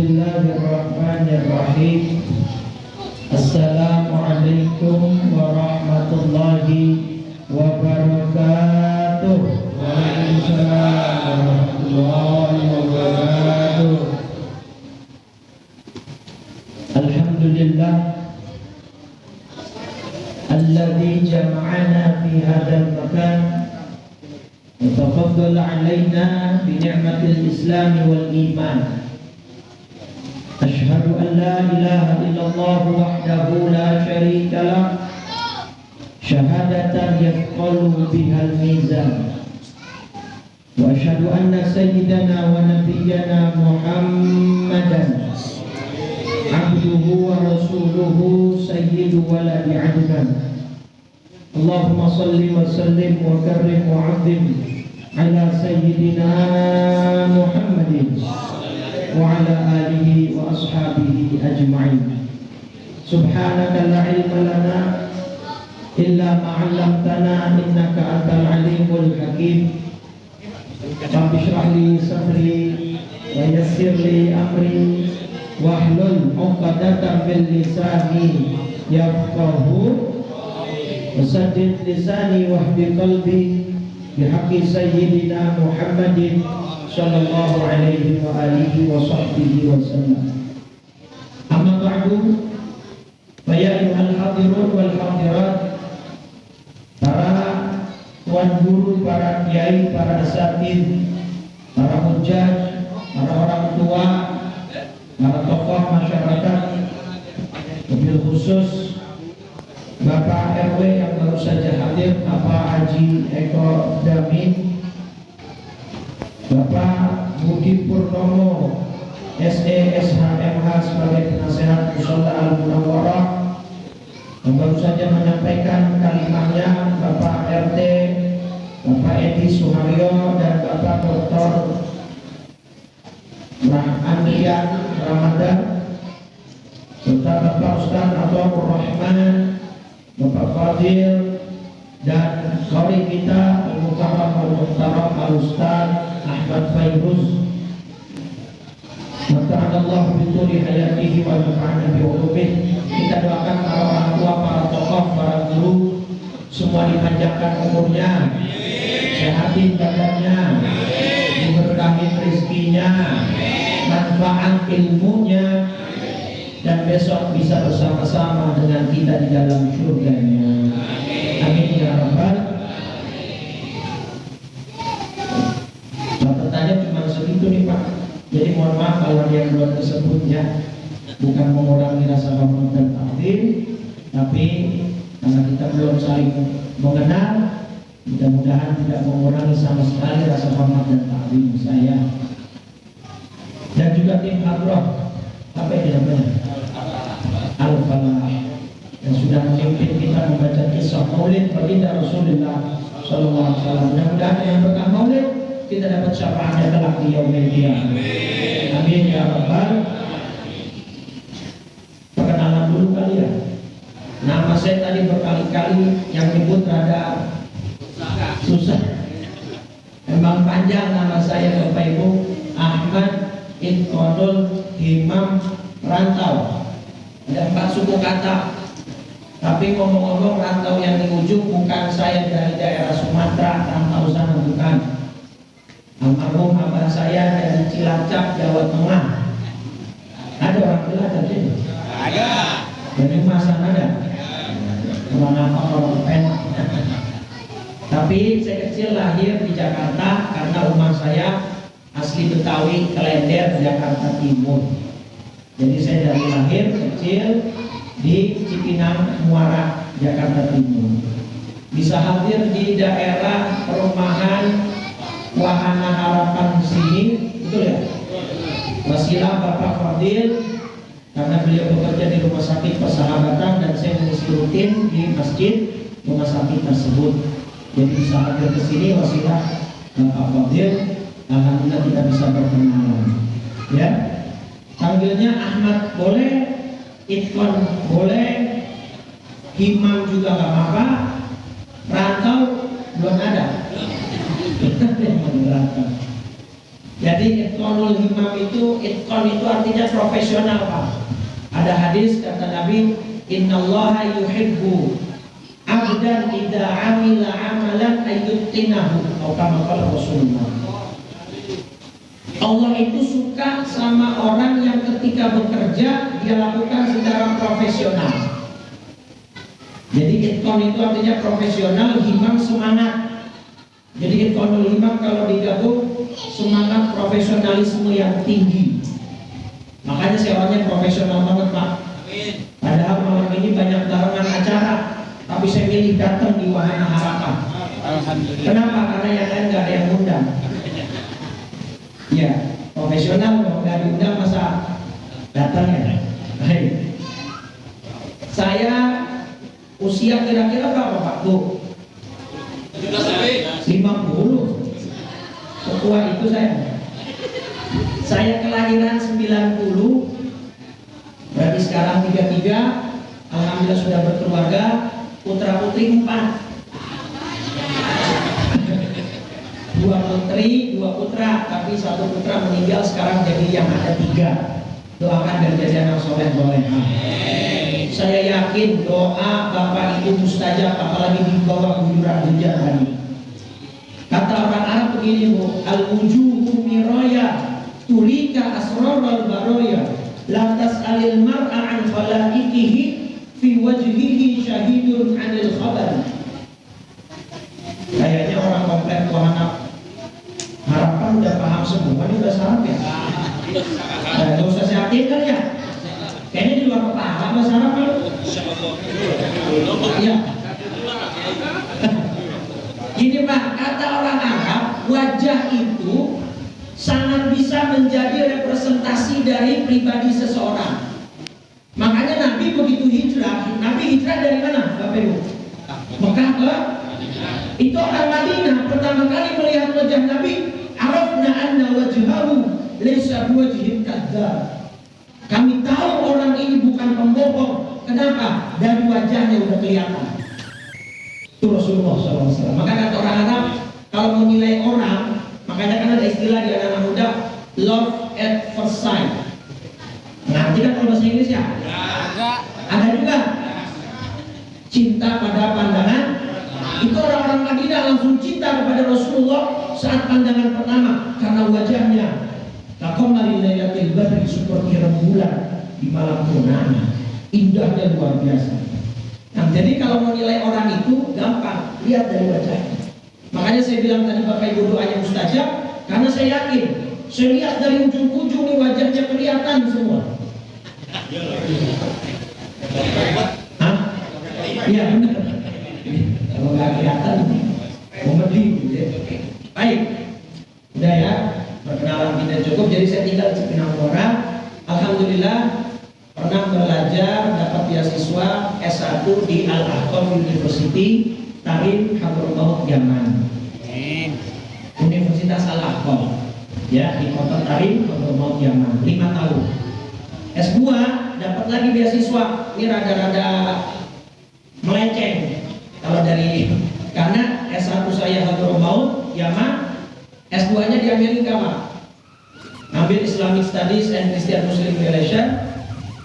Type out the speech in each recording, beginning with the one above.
Bismillahirrahmanirrahim. Assalamualaikum warahmatullahi wabarakatuh. Waalaikumsalam warahmatullahi wabarakatuh. Alhamdulillah alladzi jama'ana fi hadzal makan wa tafaddala 'alaina bi ni'matil islam wal iman. Asyhadu an la ilaha illallah wahdahu la syarika lah syahadatan yafqalu bihal mizan. Wa asyhadu anna sayyidana wa nabiyyana Muhammadan abduhu wa rasuluhu sayyidu waladi adnan. Allahumma salli wa sallim wa karrim wa 'azzim ala sayyidina Muhammadin wa ala alihi wa ashabihi ajma'in. Subhanaka la ilma lana illa ma 'allamtana innaka antal alimul hakim. Rabbi shrah li sadri wa yassir li amri wahlul 'uqdatam min lisani yafqahu wa saddid lisani wahdi qalbi bihaqqi sayyidina Muhammadin sallallahu alaihi wa alihi wa sahbihi wa sallam. Amma ba'du, fa ya ayyuhal hadirun wal hadirat, para tuan guru, para kiai, para asatidz, para hujjaj, para orang tua, para tokoh masyarakat, wabil khusus Bapak RW yang baru saja hadir, Bapak Haji Eko Damin, Bapak Budi Purnomo SE SHMH sebagai penasehat Mushola Al-Munawwarah yang baru saja menyampaikan kalimatnya, Bapak RT Bapak Edi Suharyo dan Bapak Dr. Andrian Ramadan serta Bapak Ustaz Abdul Rahman, Bapak Fadil dan qari kita Al-Mukarram Al-Muhtaram Al-Ustaz Ahmad Fairuz. Mata'adallahu bituli hayatihi wa nafa'ana bi'ulumih. Kita doakan para orang tua, para tokoh, para guru semua dipanjangkan umurnya, sehatin badannya, diberkahi rezekinya, manfaat ilmunya, dan besok bisa bersama-sama dengan kita di dalam surganya. Amin ya rabbal. Catatannya cuma segitu nih Pak. Jadi mohon maaf kalau yang belum tersebutnya, bukan mengurangi rasa hormat dan takdir, tapi karena kita belum saling mengenal, mudah-mudahan tidak mengurangi sama sekali rasa hormat dan takdir saya. Dan juga tim Hadroh, apa ini namanya? Al-Falah, yang sudah memimpin kita membaca kisah maulid baginda Rasulullah sallallahu alaihi wasallam. Mudah-mudahan yang berkah maulid kita dapat syafaatnya kelak di yaumil qiyamah. Amin ya rabbal. Perkenalan dulu kali ya. Nama saya tadi berkali-kali yang nyebut rada susah. Memang panjang nama saya Bapak Ibu. Ahmad Inqodul Himam Rantau. Ada 4 suku kata. Tapi ngomong-ngomong rantau yang di ujung bukan saya dari daerah Sumatera, rantau sana bukan. Almarhum abah saya dari Cilacap, Jawa Tengah. Ada orang Cilacap ini? Ada. Dari Masan ada? Orang Penak. Tapi saya kecil lahir di Jakarta karena rumah saya asli Betawi, Klender, Jakarta Timur. Jadi saya dari lahir kecil di Cipinang, Muara, Jakarta Timur. Bisa hadir di daerah perumahan Wahana Harapan di sini, betul ya? Wasilah Bapak Fadil, karena beliau bekerja di rumah sakit Persahabatan dan saya mengisi rutin di masjid rumah sakit tersebut. Jadi bisa hadir ke sini wasilah Bapak Fadil. Alhamdulillah kita bisa berkenalan. Ya, panggilnya Ahmad boleh, Itkon boleh, Himam juga nggak apa-apa, Rantau belum ada. Jadi Jadi itqanul himam itu, itqan itu artinya profesional Pak. Ada hadis kata Nabi, innallaha yuhibbu abdan idza amila amalan ayyutinahu, atau kama qala Rasulullah. Allah itu suka sama orang yang ketika bekerja dia lakukan secara profesional. Jadi itqan itu artinya profesional, himam semangat. Jadi itqanul himam kalau digabung semangat profesionalisme yang tinggi. Makanya saya orangnya profesional banget Pak. Padahal malam ini banyak barengan acara, tapi saya milih datang di Wahana Harapan. Alhamdulillah. Kenapa? Karena yang lain nggak ada yang undang. Ya, profesional kalau nggak diundang masa datang ya. Baik. Saya usia kira-kira berapa Pak Bu? 50. Setua itu saya. Saya kelahiran 90. Berarti sekarang 33. Alhamdulillah sudah berkeluarga. Putra putri 4. 2 putri, 2 putra. Tapi 1 putra meninggal, sekarang jadi yang ada 3. Doakan dan jadi anak soleh bolehah. Saya yakin doa Bapak Ibu mustajab, apalagi di bawah guyuran hujan tadi. Kata orang Arab begini Bu, al-wujuhu miraya tulika asrarul baroya la tas'alil mar'a an khalaiqihi fi wajhihi syahidun 'anil khabar. Kayaknya orang komplek Wahana Harapan udah paham semua, ini udah sarap ya. Gak usah saya aktifkan ya. Kayaknya di luar kepala bahasa Arab kan? Iya. Gini Pak, kata orang Arab, wajah itu sangat bisa menjadi representasi dari pribadi seseorang. Makanya Nabi begitu hijrah, Nabi hijrah dari mana Bapak Ibu? Mekah ke? Itu orang Madinah pertama kali melihat wajah Nabi, arafna anna wajhahu laysa biwajhin kadzdzab. Kami tahu orang ini bukan pembohong. Kenapa? Dari wajahnya udah kelihatan. Itu Rasulullah SAW. Maka kata orang Arab, kalau mau nilai orang, makanya kan ada istilah di anak-anak muda, love at first sight. Ngerti kan kalau bahasa Inggris ya? Ada juga cinta pada pandangan. Itu orang-orang Madinah langsung cinta kepada Rasulullah saat pandangan pertama karena wajahnya. Laqamari lailatul badri, seperti rembulan di malam purnama, indahnya luar biasa. Nah, jadi kalau mau nilai orang itu gampang, lihat dari wajahnya. Makanya saya bilang tadi Bapak Ibu doanya mustajab, karena saya yakin, saya lihat dari ujung-ujung nih wajahnya kelihatan semua. Hah? Iya benar. Kalau nggak kelihatan, komedi gitu ya. Baik, udah ya. Perkenalan kita cukup, jadi saya tinggal di Cipinang Muara. Alhamdulillah pernah belajar, dapat beasiswa S1 di Al-Ahqaf University Tarim Hadromaut Yaman. Universitas Al-Ahqaf ya, di kota Tarim Hadromaut Yaman, 5 tahun. S2 dapat lagi beasiswa. Ini rada-rada melenceng kalau dari, karena S1 saya Hadromaut Yaman, S2-nya di Amerika Pak, ambil Islamic Studies and Christian Muslim Relation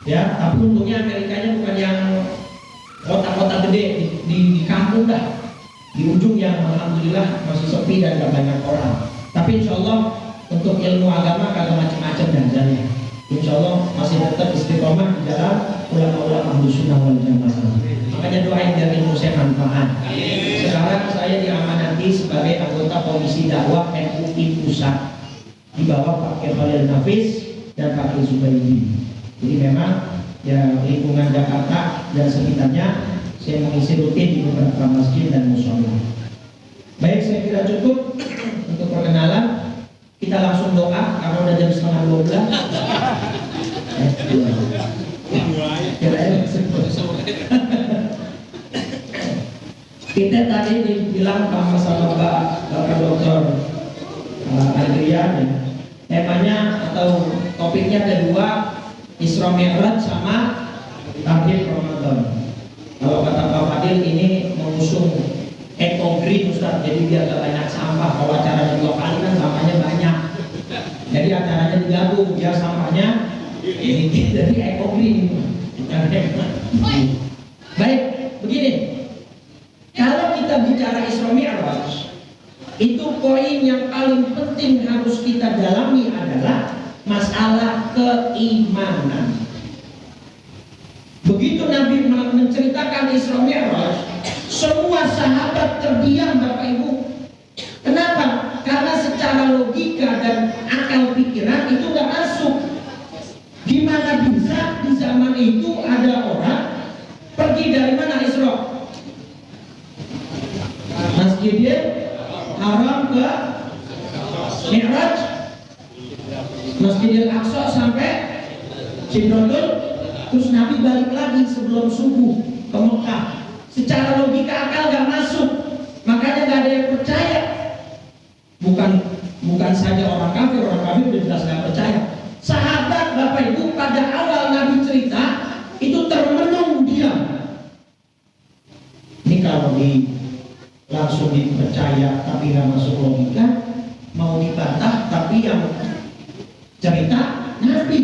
ya, tapi untungnya Amerikanya bukan yang kota-kota gede di kampung dah, di ujung yang alhamdulillah masih sepi dan gak banyak orang. Tapi insya Allah untuk ilmu agama kagak macam-macam dandannya. Insya Allah masih tetap istiqomah di jalan ulama-ulama Ahlus Sunnah wal Jamaah. Makanya doain biar ilmu saya manfaat. Sekarang saya diamanati sebagai anggota Komisi Dakwah MUI Pusat di bawah Pak Khalil Nafis dan Pak Zubaidi. Jadi memang ya lingkungan Jakarta dan sekitarnya saya mengisi rutin di beberapa masjid dan mushola. Baik, saya kira cukup untuk perkenalan. Kita langsung doa karena udah jam 11:30. Kita tadi dibilang sama Bapak Dokter Adrian ya, temanya atau topiknya ada 2, Isra Mi'raj sama Tahlil Ramadan. Kalau kata Pak Fadil ini mengusung eco green Ustaz, jadi biar gak banyak sampah. Kalau acara 2 kali kan sampahnya banyak. jagung ya sampahnya ini dari ekogreen. Baik, begini. Kalau kita bicara Isra Mi'raj, itu poin yang paling penting harus kita dalami adalah masalah keimanan. Begitu Nabi menceritakan Isra Mi'raj, semua sahabat terdiam Bapak Ibu. Kenapa? Karena secara logika dan akal pikiran itu gak masuk. Gimana bisa di zaman itu ada orang pergi dari mana Isra? Masjidil Haram ke Mi'raj, Masjidil Aqsa sampai Sidratul, terus Nabi balik lagi sebelum subuh ke Mekah. Secara logika akal gak masuk, makanya gak ada yang percaya. Bukan saja orang kafir udah jelas gak percaya. Sahabat Bapak Ibu pada awal Nabi cerita itu termenung diam. Ini kalau langsung dipercaya tapi gak masuk logika, mau dibantah tapi yang cerita Nabi.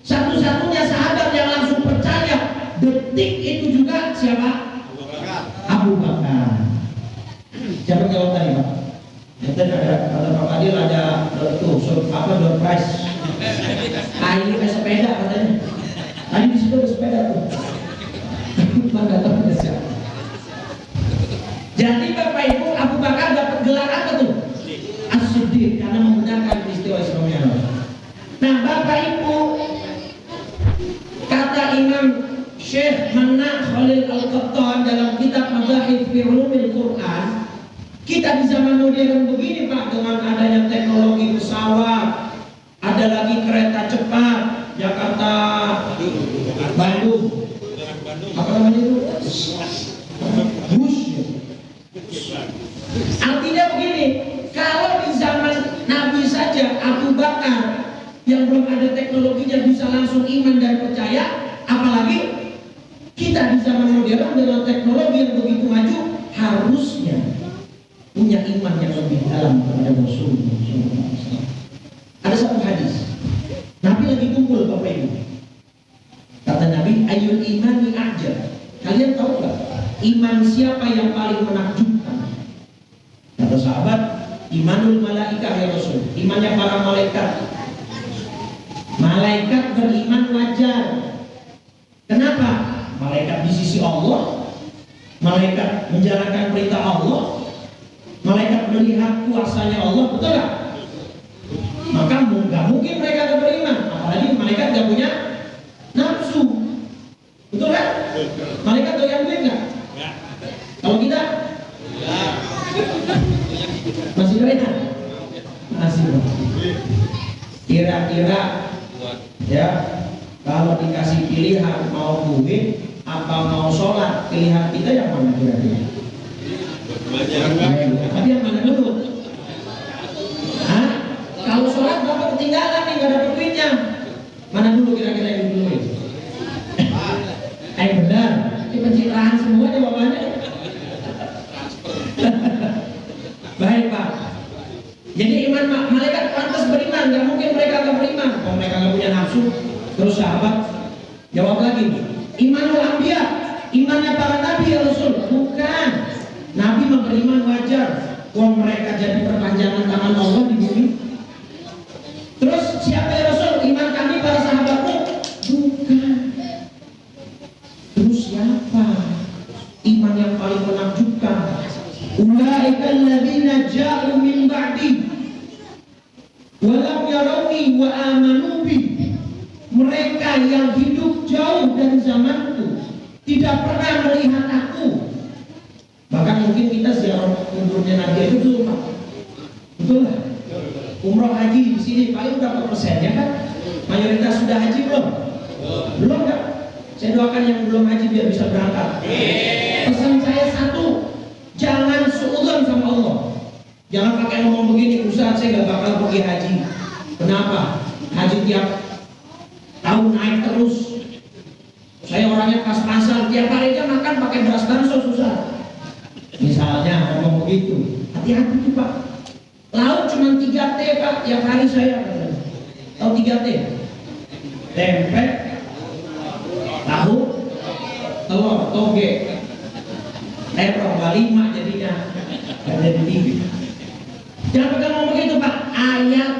Satu-satunya sahabat yang langsung percaya detik itu juga siapa? Abu Bakar. Siapa jawab tadi Pak? Nanti ada kata Pak Adil ada door prize. Ini kayak sepeda katanya. Tadi di situ ada sepeda tuh. Mana tahu ada siapa. Jadi Bapak Ibu Abu Bakar dapat gelar apa tuh? As-Siddiq, karena membenarkan peristiwa Isra Mi'raj. Nah Bapak Ibu, kata Imam Syekh Manna Khalil Al-Qattan dalam kitab Madzahib fi Ulumil Quran, kita di zaman modern begini Pak, dengan adanya teknologi pesawat, ada lagi kereta cepat Jakarta Bandung, apa namanya itu? Bus. Artinya begini, kalau di zaman Nabi saja Abu Bakar yang belum ada teknologinya bisa langsung iman dan percaya, apalagi kita di zaman modern dengan teknologi yang begitu maju, harusnya punya iman yang lebih dalam kepada Rasulullah. Ada satu hadis, Nabi lagi kumpul Bapak Ibu. Kata Nabi, ayul imani a'jab. Kalian tahu gak iman siapa yang paling menakjubkan? Kata sahabat, imanul malaikah ya Rasul, imannya para malaikat. Malaikat beriman wajar. Kenapa? Malaikat di sisi Allah, malaikat menjalankan perintah Allah, malaikat melihat kuasanya Allah, betul gak? Maka nggak mungkin mereka gak beriman, apalagi malaikat gak punya nafsu, betul kan? Malaikat doyan duit nggak? Kalau kita masih doyan, masih. Kira-kira ya, kalau dikasih pilihan mau duit apa mau sholat, pilihan kita yang mana kira-kira? Tapi yang mana dulu? Hah? Kalau sholat bapak ketinggalan nih, gak dapet duitnya. Mana dulu kira-kira yang dulu? Benar, ini pencitraan semua jawabannya. Baik Pak. Jadi iman malaikat pantas beriman, nggak mungkin mereka gak beriman. Kalau mereka gak punya nafsu. Terus sahabat jawab lagi, imanul anbiya, imannya para nabi ya Rasul. Bukan, nabi beriman wajar. Wong mereka jadi perpanjangan tangan Allah di bumi. Terus siapa ya Rasul? Iman kami para sahabatmu? Bukan. Terus siapa? Iman yang paling menakjubkan. Ulaika alladzina ja'u min ba'di wa lam yarawni wa amanu bi. Mereka yang hidup jauh dari zamanku, tidak pernah melihat aku. Bahkan mungkin kita ziarah kuburnya Nabi itu dulu Pak. Betul lah. Umroh haji di sini paling berapa persennya kan? Mayoritas sudah haji belum? Belum kan? Saya doakan yang belum haji biar bisa berangkat. Pesan saya satu, jangan suudzon sama Allah. Jangan pakai ngomong begini, Ustaz saya gak bakal pergi haji. Kenapa? Haji tiap tahun naik terus. Saya orangnya pas-pasan, tiap hari aja makan pakai beras bansos susah. Misalnya ngomong begitu, hati-hati tuh Pak. Lauk cuma 3 T Pak, tiap hari saya. Tahu 3T? Tempe, tahu, telur, toge. Terong 5 jadinya. Ada di jangan pegang ngomong itu Pak. Ayat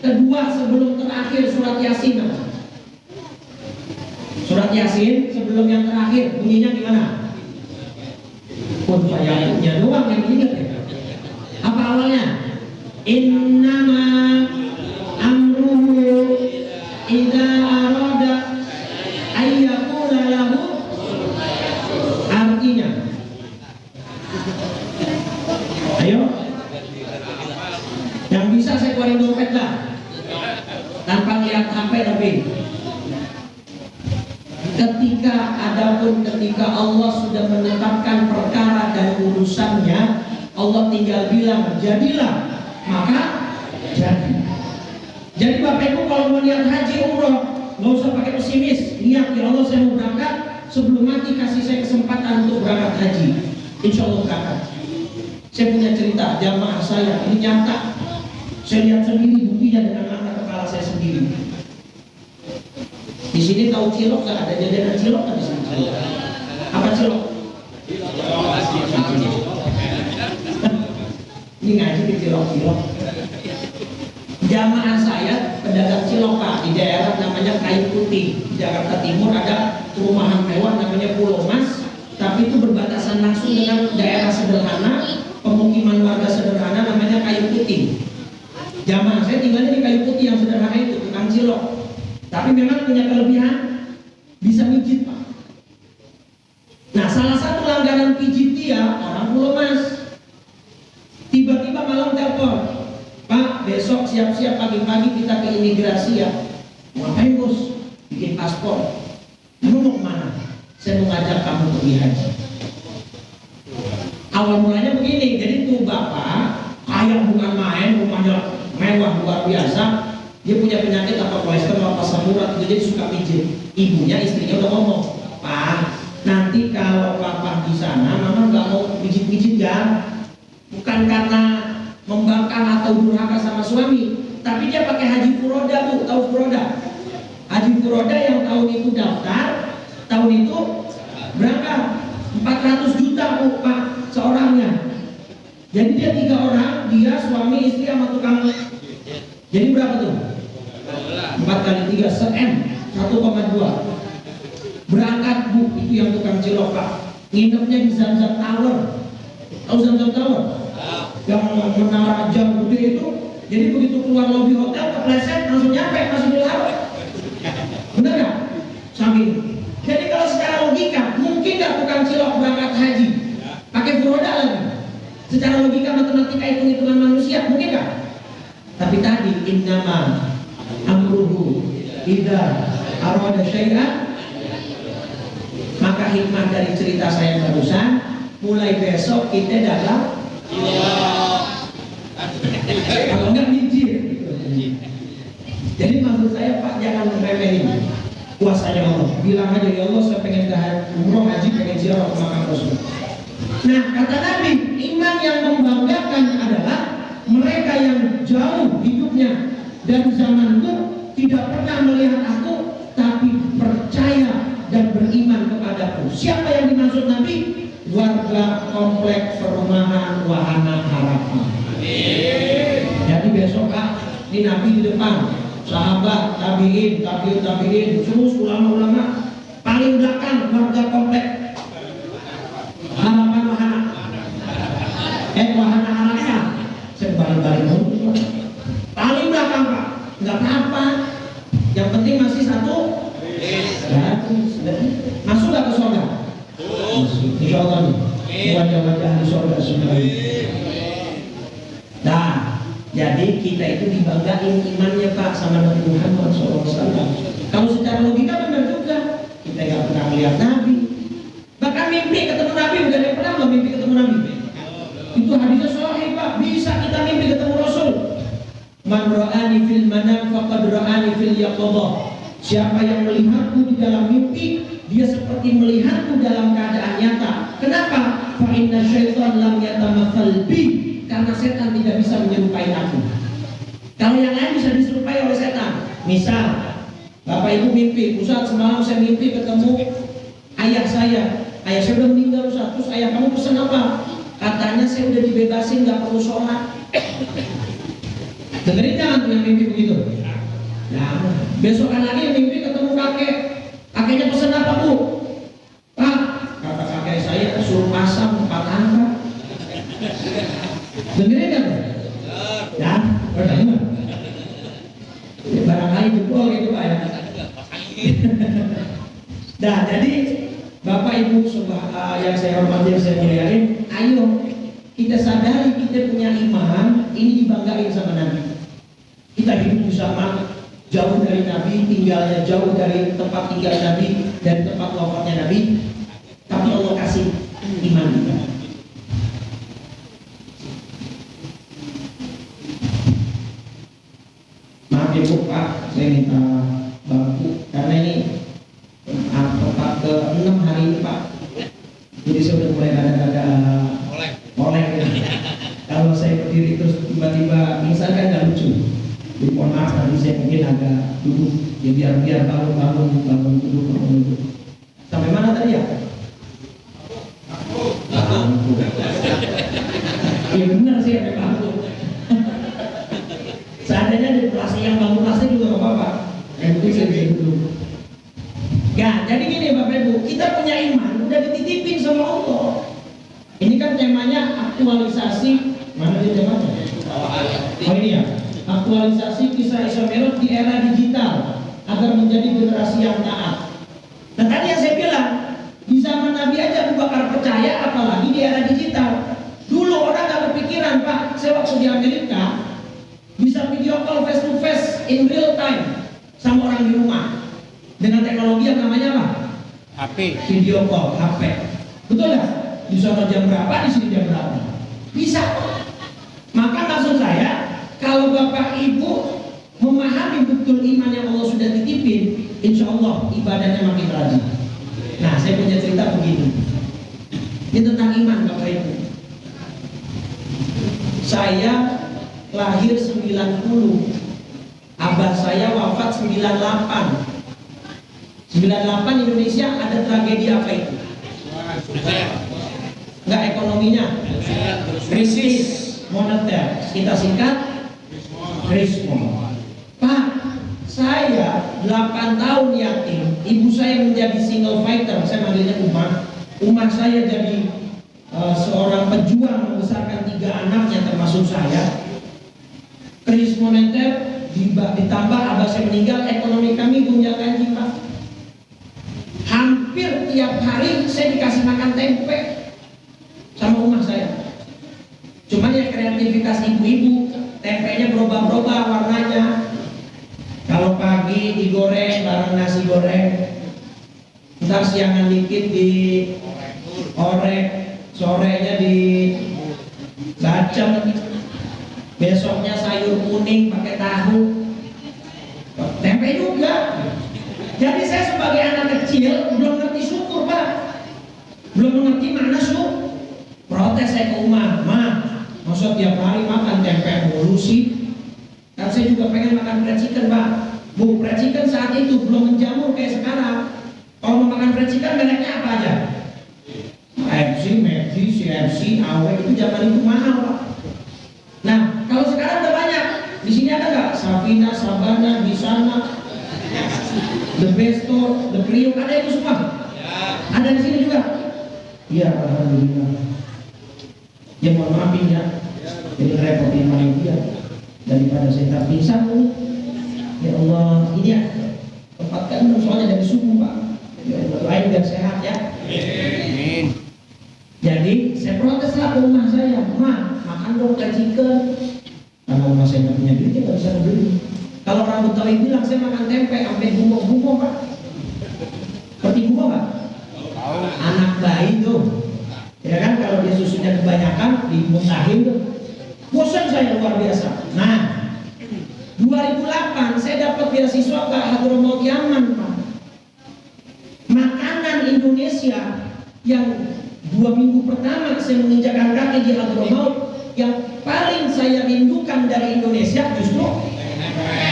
kedua sebelum terakhir surat Yasin. Surat Yasin sebelum yang terakhir bunyinya gimana? Pun saya punya doang yang ingat ya. Apa awalnya? Innama amruhu idza arada ayyaqula lahu. Artinya, ayo, yang bisa saya keluarin dompet lah, tanpa lihat HP tapi. Ketika Allah sudah menetapkan perkara dan urusannya, Allah tinggal bilang jadilah, maka jadi. Jadi Bapak Ibu kalau mau niat haji umroh, nggak usah pakai pesimis. Niat ya Allah saya mau berangkat, sebelum mati kasih saya kesempatan untuk berangkat haji. Insya Allah berangkat. Saya punya cerita jamaah saya, ini nyata. Saya lihat sendiri buktinya dengan mata kepala saya sendiri. Di sini tahu cilok nggak? Ada jajanan cilok nggak di sini? Apa cilok? Ini ngaji di cilok-cilok. Jamaah saya pedagang cilok Pak, di daerah namanya Kayu Putih, di Jakarta Timur ada perumahan mewah namanya Pulau Mas, tapi itu berbatasan langsung dengan daerah sederhana, pemukiman warga sederhana namanya Kayu Putih. Jamaah saya tinggalnya di Kayu Putih yang sederhana itu, tukang cilok. Tapi memang punya kelebihan, bisa mijit Pak. Nah salah satu langganan pijit dia orang Pulau Mas. Tiba-tiba malam telepon, Pak besok siap-siap pagi-pagi kita ke imigrasi ya. Ngapain bos? Bikin paspor. Kamu mau kemana? Saya mau ngajak kamu pergi haji. Awal mulanya begini, jadi tuh bapak kaya bukan main, rumahnya mewah luar biasa. Dia punya penyakit apa kolesterol apa asam urat, jadi suka pijit. Ibunya istrinya udah ngomong, Pak nanti kalau papa di sana mama nggak mau pijit-pijit ya, bukan karena membangkang atau durhaka sama suami, tapi dia pakai haji furoda Bu, tahu furoda? Haji furoda yang tahun itu daftar, tahun itu berapa? 400 juta Bu Pak seorangnya. Jadi dia 3 orang, dia suami istri sama tukang. Jadi berapa tuh? 4 kali 3 se-M 1,2. Berangkat Bu, itu yang tukang cilok Pak. Nginepnya di Zamzam Tower. Tahu Zamzam Tower? Yang menara jam gede itu. Jadi begitu keluar lobi hotel kepleset langsung nyampe, masih dilarang. Bener gak? Saking. Jadi kalau secara logika mungkin gak tukang cilok berangkat haji pakai furoda lagi? Secara logika matematika hitung-hitungan manusia mungkin gak? Tapi tadi innama amruhu idza arada syai'an, maka hikmah dari cerita saya barusan, mulai besok kita dalam kalau enggak mijir. Jadi maksud saya Pak jangan meremehin kuasanya Allah. Bilang aja ya Allah saya pengen umroh haji, pengen ziarah ke makam Rasul. Nah kata Nabi, iman yang membanggakan adalah mereka yang jauh hidupnya dari zamanku, tidak pernah melihat aku, tapi percaya dan beriman kepadaku. Siapa yang dimaksud Nabi? Warga komplek perumahan Wahana Harapan. Jadi besok Pak, ini Nabi di depan, sahabat, tabiin, terus ulama-ulama, paling belakang warga komplek Harapan Wahana. Wahana Harapan. Saya balik-balik dulu. Paling belakang Pak, nggak apa-apa. Yang penting masih satu. Masuk nggak ke surga? Insya Allah nih. Wajah-wajah di surga semua. Nah, jadi kita itu dibanggain imannya Pak sama Nabi Muhammad SAW. Kalau secara logika benar juga. Kita nggak pernah melihat Nabi. Bahkan mimpi ketemu Nabi, bukan yang pernah mimpi ketemu Nabi. Itu hadisnya sahih Pak, bisa kita mimpi ketemu Rasul. Man ra'ani fil manam faqad ra'ani fil yaqadhah. Siapa yang melihatku di dalam mimpi, dia seperti melihatku dalam keadaan nyata. Kenapa? Fa inna syaitan lam yatamatsal bi, karena setan tidak bisa menyerupai aku. Kalau yang lain bisa diserupai oleh setan, misal Bapak Ibu mimpi, Ustaz semalam saya mimpi ketemu ayah saya udah meninggal Ustaz, terus ayah kamu pesan apa? Katanya saya udah dibebasin, gak perlu sholat. Dengerin jangan tuh yang mimpi begitu. Nah, besokan lagi mimpi ketemu kakeknya pesan apa Bu? Pak, kata kakek saya suruh pasang 4 angka. Dengerin kan? Ya, pertama. Ya, barangkali jempol gitu Pak ya. Nah, jadi Bapak Ibu yang saya hormati, yang saya muliain, ayo kita sadari kita punya iman, ini dibanggain sama Nabi. Kita hidup bersama, jauh dari Nabi, tinggalnya jauh dari tempat tinggal Nabi, dari tempat wafatnya Nabi, tapi Allah kasih iman kita. Maaf ya Bu, Pak, saya minta bangku karena ini tempat ke-6 hari ini Pak. Jadi saya udah mulai ada oleh ya. Kalau saya berdiri terus tiba-tiba pingsan kan gak lucu. Jadi mohon maaf nanti saya mungkin agak duduk ya biar bangun duduk. Sampai mana tadi ya? Bangku. Iya benar sih ada bangku. Seandainya di plastik yang bangku plastik juga nggak apa-apa. Yang penting saya bisa duduk. Ya, jadi gini Bapak Ibu, kita punya iman udah dititipin sama Allah. Ini kan temanya aktualisasi, mana dia temanya? Oh ini ya, aktualisasi kisah Isra Mi'raj di era digital agar menjadi generasi yang taat. Nah tadi yang saya bilang, di zaman Nabi aja Abu Bakar percaya, apalagi di era digital. Dulu orang gak kepikiran Pak, saya waktu di Amerika bisa video call face to face in real time sama orang di rumah. Dengan teknologi yang namanya apa? HP. Video call, HP. Betul ya? Di sana jam berapa, di sini jam berapa? Bisa. Maka maksud saya, kalau Bapak Ibu memahami betul iman yang Allah sudah titipin, insya Allah ibadahnya makin rajin. Nah, saya punya cerita begini. Ini tentang iman Bapak Ibu. Saya lahir 90, abah saya wafat 98. 98 Indonesia ada tragedi apa itu? Enggak ekonominya, krisis moneter, kita singkat krismon. Pak, saya 8 tahun yatim, ibu saya menjadi single fighter, saya manggilnya Umar saya jadi seorang pejuang membesarkan 3 anaknya termasuk saya. Krisis moneter ditambah abah saya meninggal, ekonomi kami gonjang-ganjing Pak. Hampir tiap hari saya dikasih makan tempe sama rumah saya. Cuman ya kreativitas ibu-ibu, tempenya berubah-ubah warnanya. Kalau pagi digoreng bareng nasi goreng, ntar siangan dikit di orek, sorenya di bacem, besoknya sayur kuning pakai tahu, tempe juga. Jadi saya sebagai anak kecil belum ngerti syukur Pak, belum mengerti mana syukur. Protes saya ke Umar, maksud tiap hari makan tempe mulu sih? Kan saya juga pengen makan fried chicken Pak. Bu, fried chicken saat itu belum menjamur kayak sekarang. Kalau mau makan fried chicken mereknya apa aja? KFC, McD, CFC, AW itu zaman itu mahal Pak. Nah, kalau sekarang udah banyak. Di sini ada nggak? Safina, Sabana, di sana. The Besto, The Priok, ada itu semua? Ya. Ada di sini juga? Iya, alhamdulillah. Ya mohon maafin ya, jadi ngerepotin manusia daripada saya tak pingsan. Ya Allah, ini ya tempatkan soalnya dari subuh Pak. Ya Allah, lain biar sehat ya. Amin. Jadi saya protes lah ke rumah saya, makan dong fried chicken. Karena rumah saya nggak punya duit, nggak bisa beli. Kalau orang Betawi bilang saya makan tempe sampai gumoh-gumoh Pak. Seperti gumoh Pak? Anak bayi tuh. Ya kan kalau dia susunya kebanyakan dimuntahin tuh. Bosan saya luar biasa. Nah, 2008 saya dapat beasiswa ke Hadramaut Yaman Pak. Makanan Indonesia yang 2 minggu pertama saya menginjakkan kaki di Hadramaut, yang paling saya rindukan dari Indonesia justru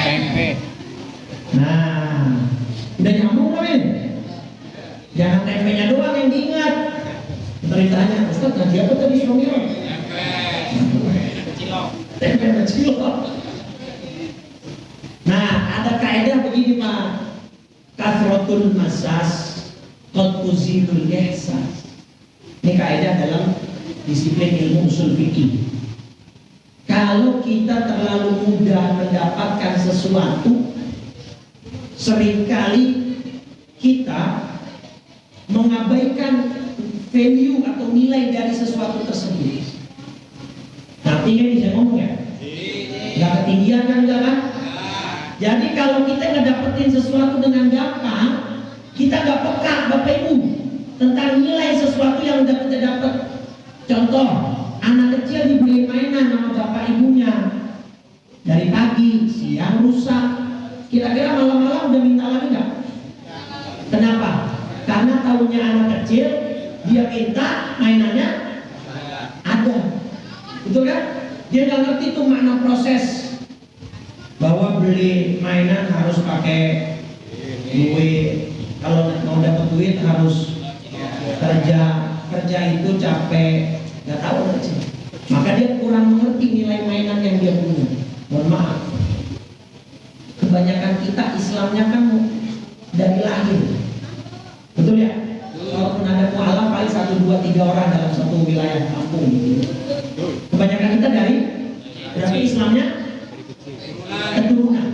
tempe. Nah, udah nyambung belum ini? Jangan tempenya doang yang diingat. Ceritanya, Ustaz ngaji apa tadi Romeo? Tempe kecil. Nah, ada kaidah begini Pak. Kathratul masas qad tuzilul ihsas. Ini kaidah dalam disiplin ilmu usul fikih. Kalau kita terlalu mudah mendapatkan sesuatu, seringkali kita mengabaikan value atau nilai dari sesuatu tersebut. Tapi kan bisa ngomong ya? Nggak ketinggian kan enggak kan? Jadi kalau kita ngedapetin sesuatu dengan gampang, kita nggak peka Bapak Ibu tentang nilai sesuatu yang udah kita dapat. Contoh, anak kecil dibeli mainan sama bapak ibunya, dari pagi, siang rusak, kira-kira malam-malam udah minta lagi nggak? Kenapa? Karena tahunya anak kecil, dia minta mainannya ada, betul kan? Dia nggak ngerti tuh makna proses bahwa beli mainan harus pakai duit, kalau mau dapat duit harus kerja itu capek, nggak tahu aja. Maka dia kurang mengerti nilai mainan yang dia punya. Mohon maaf, kebanyakan kita Islamnya kan dari lahir, betul ya? Walaupun ada mualaf paling 1, 2, 3 orang dalam satu wilayah kampung gitu. Kebanyakan kita dari berarti Islamnya keturunan.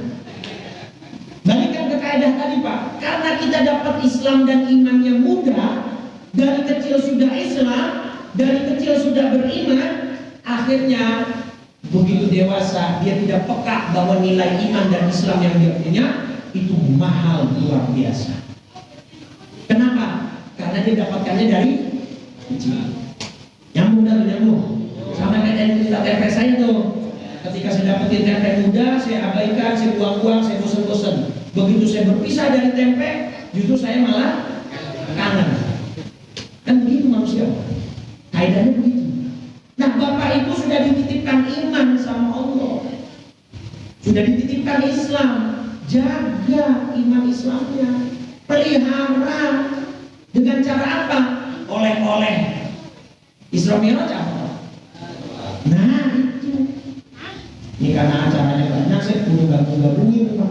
Balikkan ke kaidah tadi Pak, karena kita dapat Islam dan imannya mudah, dari kecil sudah Islam, dari kecil sudah beriman, akhirnya begitu dewasa dia tidak peka bahwa nilai iman dan Islam yang dia punya itu mahal luar biasa. Kenapa? Karena dia dapatkannya dari kecil. Nyambung dan nyambung. Sama kayak cerita tempe saya tuh. Ketika saya dapetin tempe muda, saya abaikan, saya buang-buang, saya bosan-bosan. Begitu saya berpisah dari tempe, justru saya malah kangen. Kan begitu manusia. Kaidahnya begitu. Nah, Bapak Ibu sudah dititipkan iman sama Allah, sudah dititipkan Islam, jaga iman Islamnya, pelihara. Dengan cara apa? Oleh-oleh Isra Mi'raj apa? Nah itu. Ini karena acaranya banyak, saya perlu gabung-gabungin.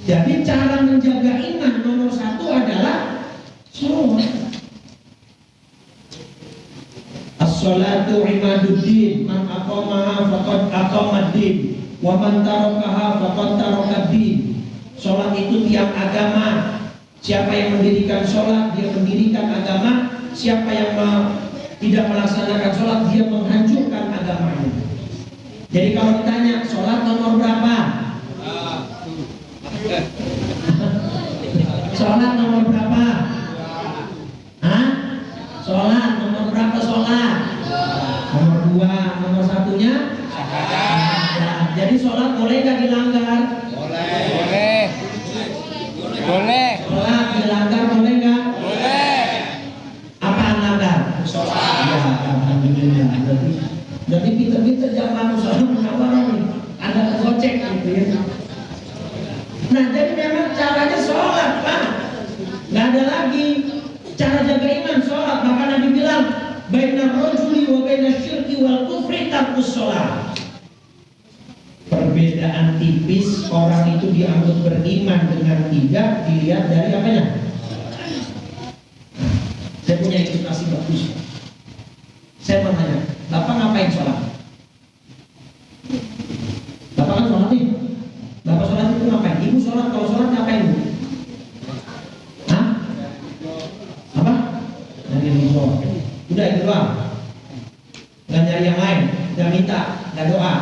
Jadi cara menjaga iman nomor 1 adalah sholat. As-salatu imaduddin, man aqamaha faqad aqamaddin, wa man tarakaha faqad tarakaddin. Sholat itu tiang agama. Siapa yang mendirikan sholat, dia mendirikan agama. Siapa yang tidak melaksanakan sholat, dia menghancurkan agamanya. Jadi kalau ditanya sholat nomor berapa? Sholat nomor berapa? Hah? Sholat nomor berapa sholat? Nomor 2, nomor 1-nya? Jadi sholat boleh nggak dilanggar? Boleh. Boleh. Sholat dilanggar boleh nggak? Boleh. Apa langgar? Sholat. Ya, alhamdulillah. Jadi pinter-pinter zaman sholat menawar nih. Ada kegocek gitu ya. Nah, jadi memang caranya sholat Pak. Nggak ada lagi cara jaga iman sholat. Maka Nabi bilang, bainar rajuli wa bainasyirki wal kufri tarkus sholat. Perbedaan tipis orang itu dianggap beriman dengan tidak dilihat dari apanya? Saya punya ilustrasi bagus. Saya mau tanya, Bapak ngapain sholat? Bapak kan sholat nih. Bapak sholat itu ngapain? Ibu sholat, kalau sholat ngapain Bu? Hah? Apa? Dari ridho. Udah itu doang. Nggak nyari yang lain, nggak minta, nggak doa.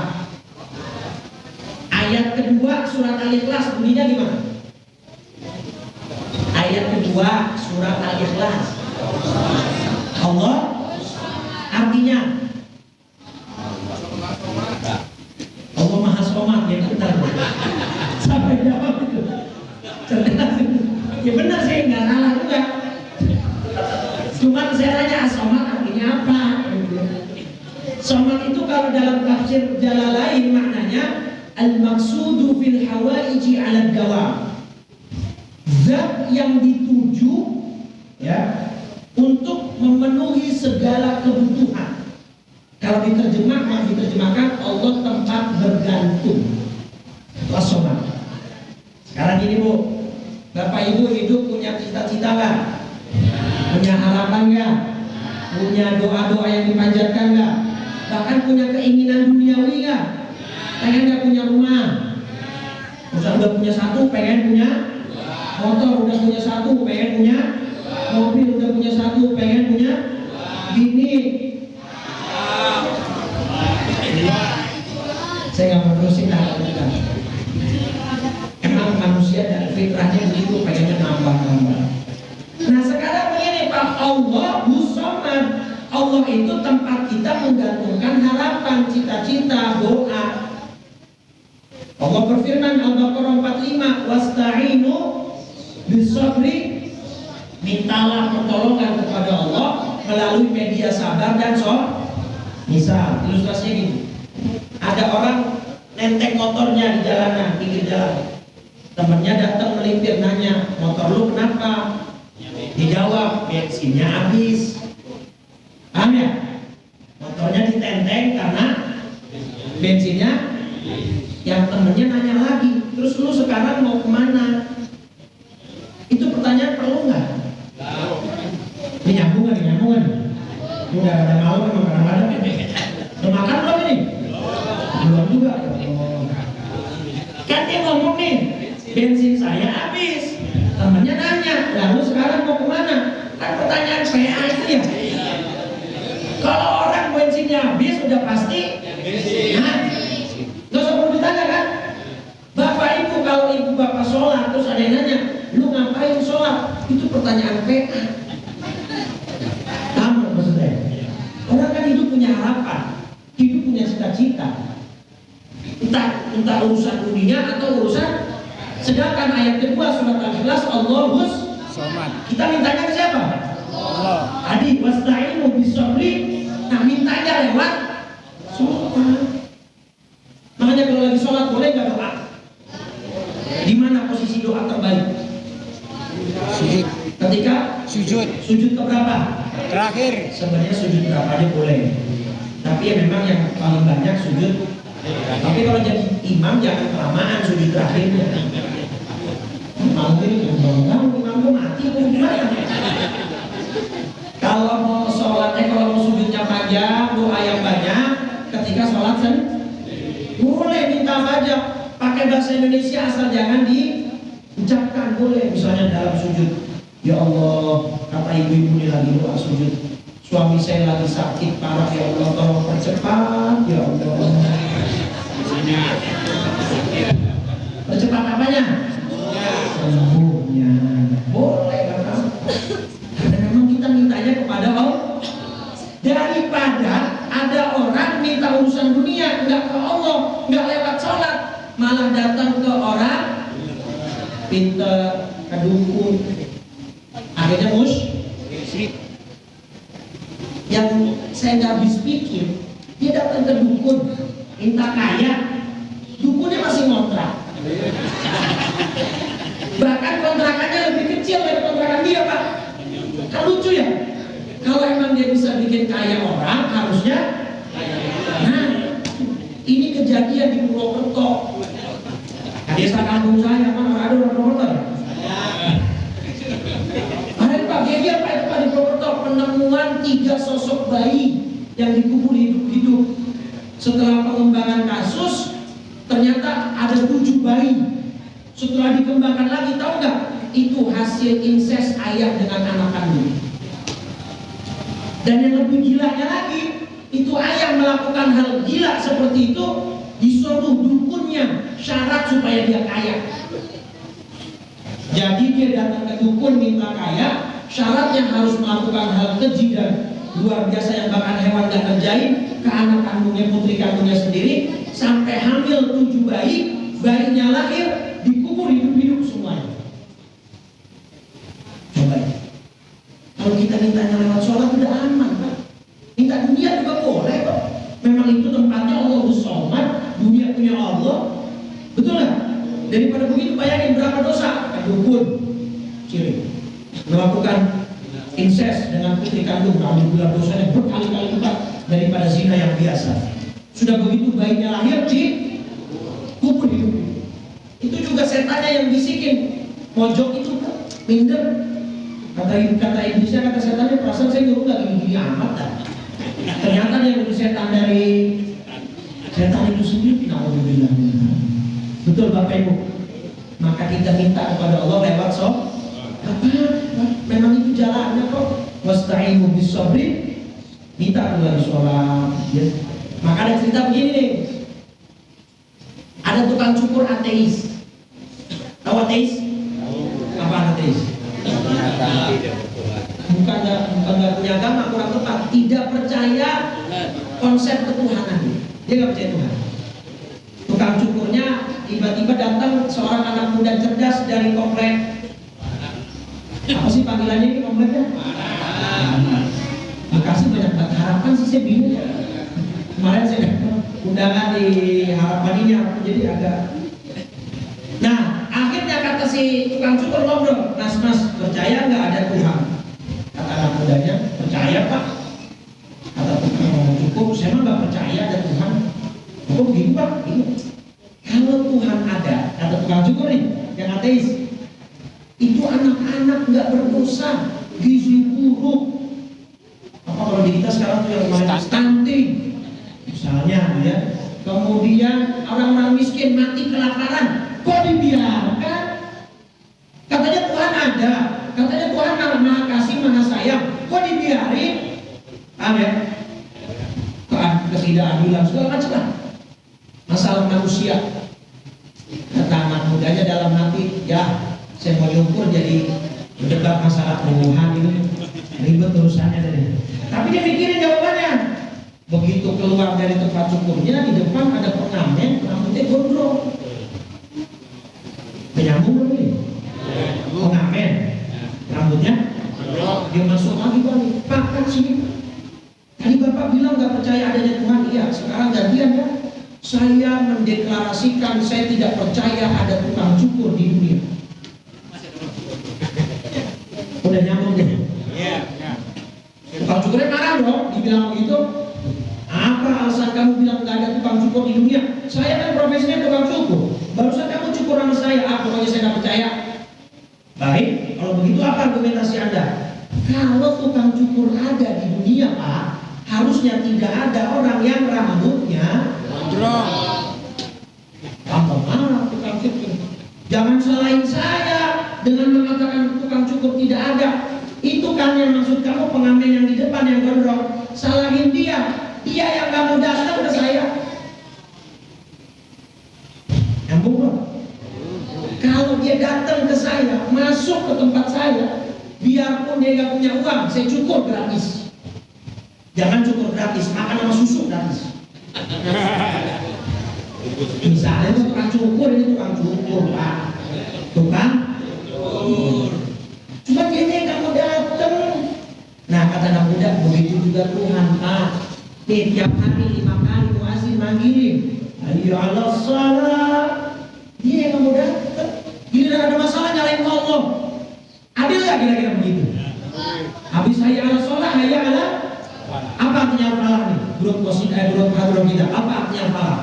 Ayat kedua surat Al-Ikhlas bunyinya gimana? Ayat kedua surat Al-Ikhlas. Allah artinya Allah Maha Somad, ya benar. Sampai jawab itu. Cerdas. Ya benar sih, nggak salah juga. Cuman saya tanya As-Somad artinya apa? Somad itu kalau dalam tafsir Jalalain maknanya al-maqsudu fil hawaiji 'ala dawam. Zat yang dituju ya untuk memenuhi segala kebutuhan. Kalau diterjemahkan Allah tempat bergantung. As-Somad. Sekarang ini Bu, Bapak Ibu hidup punya cita-cita nggak? Punya harapan nggak? Punya doa-doa yang dipanjatkan nggak? Bahkan punya keinginan duniawi nggak? Pengen nggak punya rumah? Udah punya satu, pengen punya motor. Udah punya satu, pengen punya mobil. Udah punya satu, pengen punya bini. Saya nggak mau terusin lah kita. Emang manusia dan fitrahnya begitu, pengennya nambah-nambah. Nah sekarang begini Pak, Allahus Somad. Allah itu tempat kita menggantungkan harapan, cita-cita, doa. Allah berfirman Al-Baqarah 45, wasta'inu bis-sabri, mintalah pertolongan kepada Allah melalui media sabar dan sholat. Misal, ilustrasinya gini. Ada orang nenteng motornya di jalanan, pinggir jalan. Temennya datang melipir nanya, motor lu kenapa? Dijawab, bensinnya habis. Paham ya? Motornya ditenteng karena bensinnya. Yang temennya nanya lagi, terus lu sekarang mau kemana? Itu pertanyaan perlu nggak? Ini nyambung nggak? Ini udah ada malam memang kadang-kadang. Udah makan belum ini? Belum juga. Kan dia ngomong nih, bensin saya habis. Temennya nanya, lalu sekarang mau kemana? Kan pertanyaan PA itu ya. Kalau orang bensinnya habis udah pasti. Nah, nggak usah perlu ditanya kan? Bapak ibu, kalau ibu bapak sholat terus ada yang nanya, lu ngapain sholat? Itu pertanyaan PA. Tahu maksudnya? Orang kan hidup punya harapan, hidup punya cita-cita. Entah urusan dunia atau urusan. Sedangkan ayat kedua surat Al-Ikhlas, Allahus Somad. Kita mintanya ke siapa? Allah. Tadi wasta'inu bis-sabri. Nah mintanya lewat sholat. Makanya kalau lagi sholat boleh nggak doa? Di mana posisi doa terbaik? Sujud. Ketika sujud. Sujud keberapa? Terakhir. Sebenarnya sujud berapa aja boleh. Tapi ya memang yang paling banyak sujud. Tapi kalau jadi imam jangan kelamaan sujud terakhirnya. Imam mati gimana? Kalau mau sholatnya, kalau mau sujudnya panjang, doa yang banyak, ketika sholat boleh minta aja. Pakai bahasa Indonesia asal jangan diucapkan, boleh. Misalnya dalam sujud, ya Allah, kata ibu-ibu ini lagi doa sujud, suami saya lagi sakit parah, ya Allah tolong percepat, ya Allah. Percepat apanya? Sembuhnya. Boleh kan? Karena memang kita mintanya kepada Allah. Daripada ada orang minta urusan dunia nggak ke Allah, nggak lewat sholat, malah datang ke orang pinter, ke dukun, akhirnya musyrik. Yang saya nggak habis pikir, dia datang ke dukun minta kaya, dukunnya masih ngontrak. Bahkan kontrakannya lebih kecil dari kontrakan dia Pak. Kan lucu ya? Kalau emang dia bisa bikin kaya orang, harusnya. Nah, ini kejadian di Purwokerto. Desa kampung saya, Pak, ada orang Purwokerto. Ada Pak, dia Pak itu Pak di Purwokerto, penemuan 3 sosok bayi yang dikubur hidup-hidup. Setelah pengembangan kasus, ternyata ada 7 bayi. Setelah dikembangkan lagi, tahu nggak? Itu hasil inses ayah dengan anak kandung. Dan yang lebih gilanya lagi, itu ayah melakukan hal gila seperti itu, disuruh dukunnya syarat supaya dia kaya. Jadi dia datang ke dukun minta kaya, syaratnya harus melakukan hal keji dan luar biasa yang bahkan hewan gak kerjain ke anak kandungnya, putri kandungnya sendiri, sampai hamil 7 bayi, bayinya lahir dikubur hidup-hidup semuanya. Coba ya. Kalau kita mintanya lewat sholat udah aman Pak. Minta dunia juga boleh kok. Memang itu tempatnya Allahus Somad, dunia punya Allah. Daripada begitu bayangin berapa dosa. Dukun, ciri, melakukan incest dengan putri kandung, alhamdulillah dosanya berkali-kali lipat daripada zina yang biasa. Sudah begitu bayinya lahir dikubur hidup. Itu juga setannya yang bisikin, pojok itu minder. Kata iblisnya, kata setannya, perasaan saya dulu gak gini-gini amat dah. Ternyata yang setan dari setan itu sendiri. Alhamdulillah. Betul Bapak Ibu. Maka kita minta kepada Allah lewat memang itu jalannya kok. Wasta'inu bis-sabri, minta lagi sholat. Ya. Maka ada cerita begini nih. Ada tukang cukur ateis. Tahu ateis? Apa ateis? Bukan nggak punya agama, kurang tepat. Tidak percaya konsep ketuhanan. Dia nggak percaya Tuhan. Tukang cukurnya tiba-tiba datang seorang anak muda cerdas dari komplek. Apa sih panggilannya ini kompleknya? Bekasi banyak banget harapan sih, saya bingung. Kemarin saya undangan di harapan ini aku jadi agak. Nah akhirnya kata si tukang cukur ngobrol, mas percaya nggak ada Tuhan? Kata anak mudanya, percaya pak. Kata tukang cukur, saya mah nggak percaya ada Tuhan. Kok begitu pak? Ini kalau Tuhan ada, kata tukang cukur nih yang ateis, itu anak-anak nggak berdosa, gizi buruk. Apa kalau di kita sekarang tuh yang main stunting misalnya ya. Kemudian orang-orang miskin mati kelaparan, kok dibiarkan? Katanya Tuhan ada, katanya Tuhan maha kasih, maha sayang, kok dibiarin? Paham ya? Ketidakadilan segala macam lah. Masalah manusia. Kata anak mudanya dalam hati, ya saya mau nyukur jadi berdebat masalah Tuhan itu ribet urusannya tadi. Tapi dia mikirin jawabannya. Begitu keluar dari tempat cukurnya, di depan ada pengamen, rambutnya gondrong. Menyambung ini. Pengamen, rambutnya. Dia masuk lagi Pak kan sini. Tadi Bapak bilang nggak percaya adanya Tuhan. Iya, sekarang gantian ya. Saya mendeklarasikan saya tidak percaya ada tukang cukur di dunia. Udah nyambung deh. Tukang cukurnya marah dong, dibilang begitu. Apa alasan kamu bilang nggak ada tukang cukur di dunia? Saya kan profesinya tukang cukur. Barusan kamu cukur sama saya, pokoknya saya nggak percaya. Baik, kalau begitu apa argumentasi Anda? Kalau tukang cukur ada di dunia Pak, harusnya tidak ada orang yang rambutnya gondrong. Gampang marah tukang cukur. Jangan salahin saya dengan mengatakan tukang cukur tidak ada. Itu kan yang maksud kamu pengamen yang di depan yang gondrong. Salahin dia. Dia yang kamu datang ke saya. Nyambung bro? Kalau dia datang ke saya, masuk ke tempat saya, biarpun dia nggak punya uang, saya cukur gratis. Jangan cukur gratis, makan sama susu gratis. Misalnya itu tukang cukur, ini tukang cukur Pak. Tukang cukur. Cuma dia yang kamu datang. Nah kata anak muda, begitu juga Tuhan Pak. Nih tiap hari 5 kali muazin manggilin, hayya 'alas shalah. Dia yang kamu datang. Giliran ada masalah nyalain Allah. Adil nggak kira-kira begitu? Habis hayya 'alas shalah, hayya 'ala apa artinya falah nih? Grup hadroh kita. Apa artinya falah?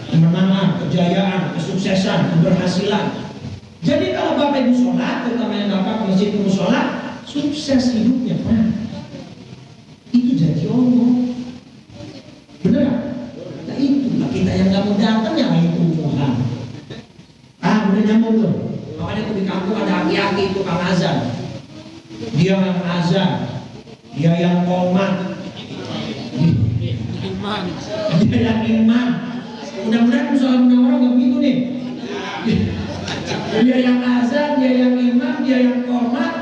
Kemenangan, kejayaan, kesuksesan, keberhasilan. Jadi kalau Bapak Ibu sholat, terutama yang Bapak masjid Ibu sholat, sukses hidupnya Pak. Itu janji Allah. Benar? Nah itulah kita yang nggak mau datang yang itu Tuhan. Udah nyambung tuh. Makanya tuh di kampung ada aki-aki tukang azan. Dia yang azan, dia yang qomat, dia yang imam. Mudah-mudahan musola orang nggak begitu nih. Dia yang azan, dia yang imam, dia yang qomat.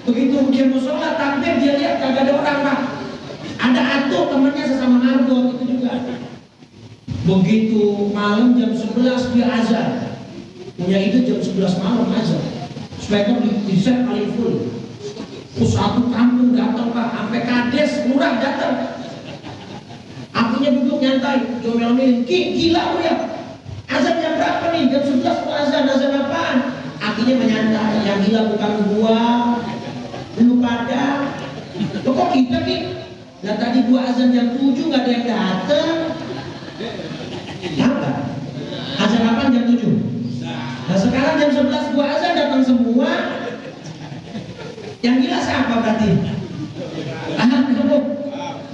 Begitu dia musola takbir, dia lihat kagak ada orang Pak. Ada atuh temennya sesama marbot itu juga. Begitu malam jam 11 dia azan. Punya ide jam 11 malam azan. Supaya kan di set paling full. Satu kampung datang Pak, sampai kades lurah datang. Apinya duduk nyantai, jomel-melin. Gila lu ya. Azan jam berapa nih? Jam 11 tuh azan apaan? Akhirnya menyantai, yang gila bukan gua, lu pada. Loh kok kita nih? Lah tadi gua azan jam 7 gak ada yang dateng. Kenapa? Azan kapan jam 7? Nah sekarang jam 11 gua azan datang semua. Yang gila siapa berarti? Kamu.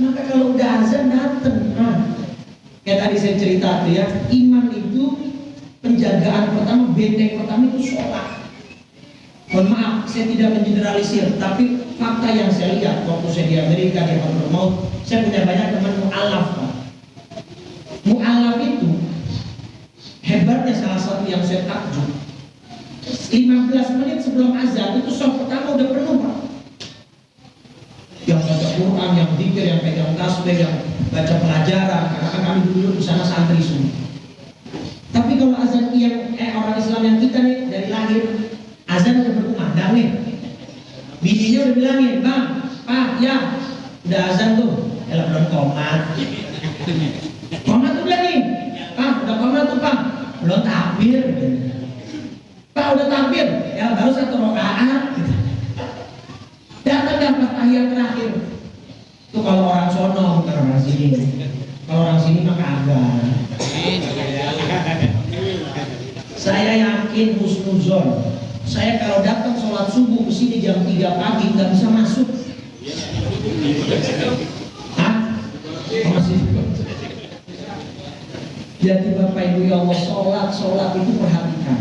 Maka kalau udah azan dateng. Kayak tadi saya cerita tuh ya, iman itu penjagaan pertama, benteng pertama itu sholat. Mohon maaf, saya tidak mengeneralisir, tapi fakta yang saya lihat waktu saya di Amerika di Hadramaut, saya punya banyak teman mu'alaf. Mu'alaf itu hebatnya, salah satu yang saya takjub, 15 menit sebelum azan itu soft pertama udah penuh, Pak. Yang baca Quran, yang zikir, yang pegang tasbih, yang baca pelajaran, karena kan kami dulu di sana santri semua. Tapi kalau azan yang orang Islam yang kita nih dari lahir, azan udah berkumandang nih. Bininya udah bilangin, Bang, Pak, ya, udah azan tuh. Ya belum komat. Komat udah nih. Pak, udah komat tuh, Pak. Belum takbir. Pak, udah takbir. Ya baru 1 rakaat. Datang pas tahiyat terakhir. Itu kalau orang sono, bukan orang sini. Kalau orang sini mah kagak. Saya yakin husnuzon. Saya kalau datang sholat subuh ke sini jam 3 pagi nggak bisa masuk. Hah? Masih. Jadi Bapak Ibu ya Allah, sholat itu perhatikan,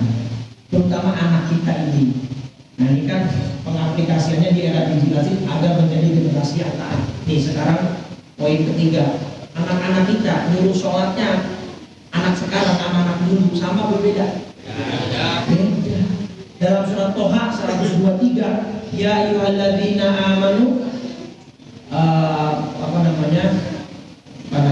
terutama anak kita ini. Nah ini kan pengaplikasiannya di era digitalisasi agar menjadi generasi yang taat. Nih sekarang poin ketiga, anak-anak kita nyuruh sholatnya anak sekarang sama anak dulu sama berbeda. Beda. Dalam surat Toha 123, ya ayyuhalladzina amanu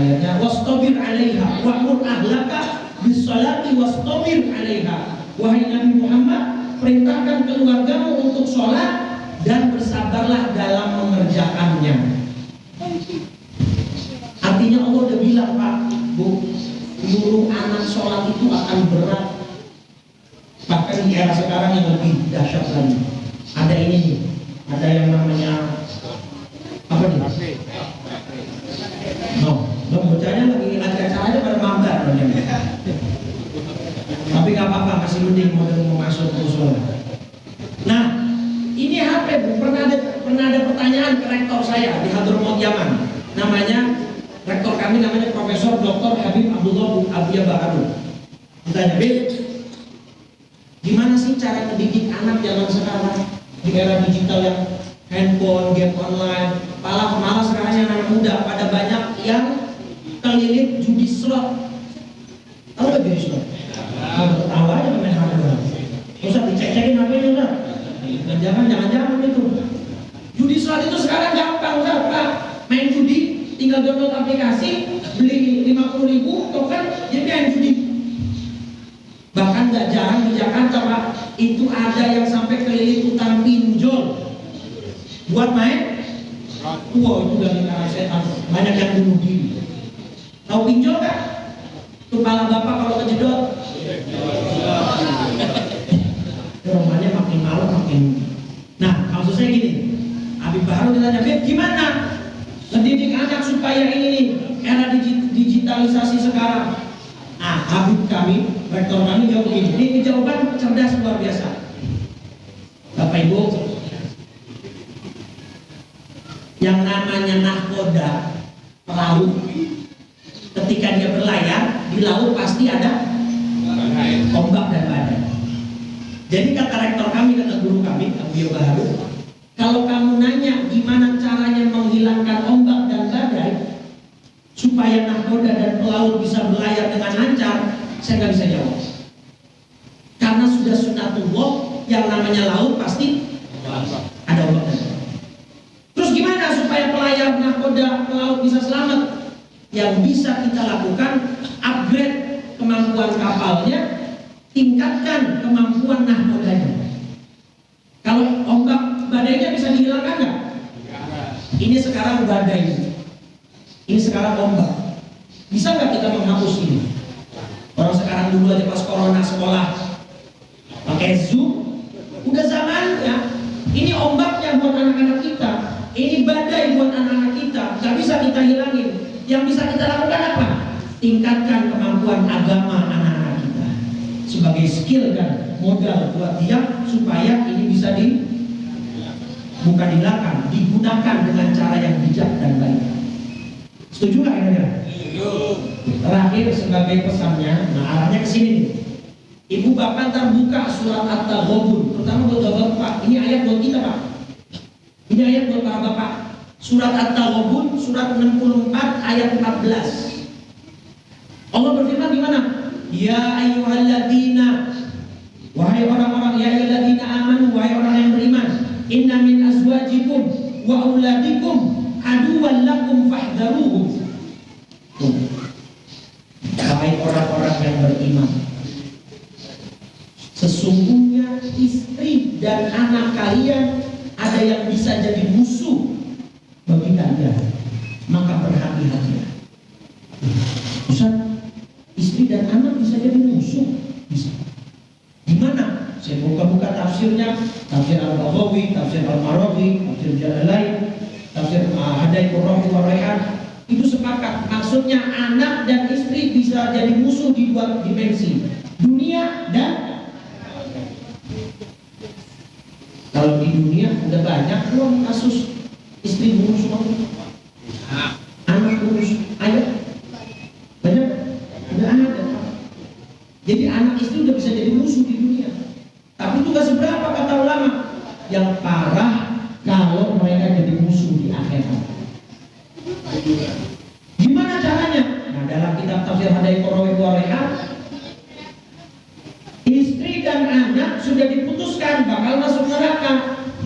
ayatnya wastabir 'alaiha wa'mur ahlaka bis-shalati wastabir 'alaiha. Wahai Nabi Muhammad, perintahkan keluargamu untuk sholat dan bersabarlah dalam mengerjakannya. Artinya Allah udah bilang, Pak, Bu, nyuruh anak sholat itu akan berat. Bahkan di era sekarang yang lebih dahsyat lagi. Ada ini nih, ada yang namanya apa nih? No, bocahnya lagi acaranya pada mabar. Tapi nggak apa-apa, masih mending mau masuk ke sholat. Nah, ini HP, Bu. Pernah ada pertanyaan ke rektor saya di Hadramaut Yaman. Namanya rektor kami namanya Profesor Dr. Habib Abdullah Abdiyah Baharul. Ditanya, "Bib, gimana sih cara mendidik anak zaman sekarang di era digital yang handphone, game online, malah sekarang yang anak muda pada banyak yang kelilit judi slot." Tahu nggak judi slot? Tahu aja main hardware. Usah dicek-cekin apa itu, Ustaz. Jangan itu. Judi slot itu sekarang gampang, Ustaz. Pak, main judi tinggal download aplikasi, beli 50.000 token, jadi main judi. Bahkan nggak jarang di Jakarta, Pak, itu ada yang sampai keliling utang pinjol buat main. Wow, itu dari arah setan. Banyak yang bunuh diri. Tahu pinjol nggak? Kepala bapak kalau kejedot, rumahnya makin malam makin. Nah, maksud saya gini, Habib Baharul ditanya, "Bib, gimana mendidik anak supaya ini nih era digitalisasi sekarang?" Nah, Habib kami, rektor kami jawab begini. Ini jawaban cerdas luar biasa. Bapak Ibu, yang namanya nahkoda pelaut, ketika dia berlayar di laut pasti ada ombak dan badai. Jadi kata rektor kami, kata guru kami, Abdiyah Baharul, kalau kamu nanya gimana caranya menghilangkan ombak dan badai supaya nahkoda dan pelaut bisa berlayar dengan lancar, saya nggak bisa jawab. Karena sudah sunnatullah, yang namanya laut pasti ada ombak dan badai. Terus gimana supaya pelayar nahkoda pelaut bisa selamat? Yang bisa kita lakukan, upgrade kemampuan kapalnya, tingkatkan kemampuan nahkodanya. Kalau ombak badainya bisa dihilangkan nggak? Ini sekarang badai, ini sekarang ombak. Bisa nggak kita menghapus ini? Orang sekarang dulu aja pas corona sekolah pakai Zoom, udah zamannya. Ini ombaknya buat anak-anak kita, ini badai buat anak-anak kita, nggak bisa kita hilangin. Yang bisa kita lakukan apa? Tingkatkan kemampuan agama anak-anak kita sebagai skill dan modal buat dia, supaya ini bisa bukan dilakukan, digunakan dengan cara yang bijak dan baik. Setuju nggak kira-kira? Terakhir sebagai pesannya, nah arahnya ke sini nih. Ibu bapak ntar buka surat At-Taghabun, terutama buat bapak. Ini ayat buat kita, Pak. Ini ayat buat para bapak. Surat At-Taghabun, surat 64 ayat 14. Allah berfirman di mana? Ya ayyuhalladzina, wahai orang-orang, ya ayyuhalladzina amanu, wahai orang yang beriman, inna min azwajikum wa auladikum aduwwan lakum fahdharuhum. Wahai orang-orang yang beriman, sesungguhnya istri dan anak kalian ada yang bisa jadi musuh bagi kalian, maka berhati-hatilah. Ustaz, istri dan anak bisa jadi musuh? Bisa. Gimana? Saya buka-buka tafsirnya, tafsir Al-Baghawi, tafsir Al-Maraghi, tafsir Jalalain, tafsir Hadayatul Rahmi wa Raihan. Itu sepakat, maksudnya anak dan istri bisa jadi musuh di dua dimensi, dunia dan kalau di dunia udah banyak loh kasus istri bunuh suami, anak bunuh ayah, banyak, udah ada. Jadi anak istri udah bisa jadi musuh di dunia. Tapi itu gak seberapa kata ulama. Yang parah kalau mereka jadi musuh di akhirat. Gimana caranya? Nah, dalam kitab tafsir Hadayatul Rahmi wa Raihan, istri dan anak sudah diputuskan bakal masuk neraka.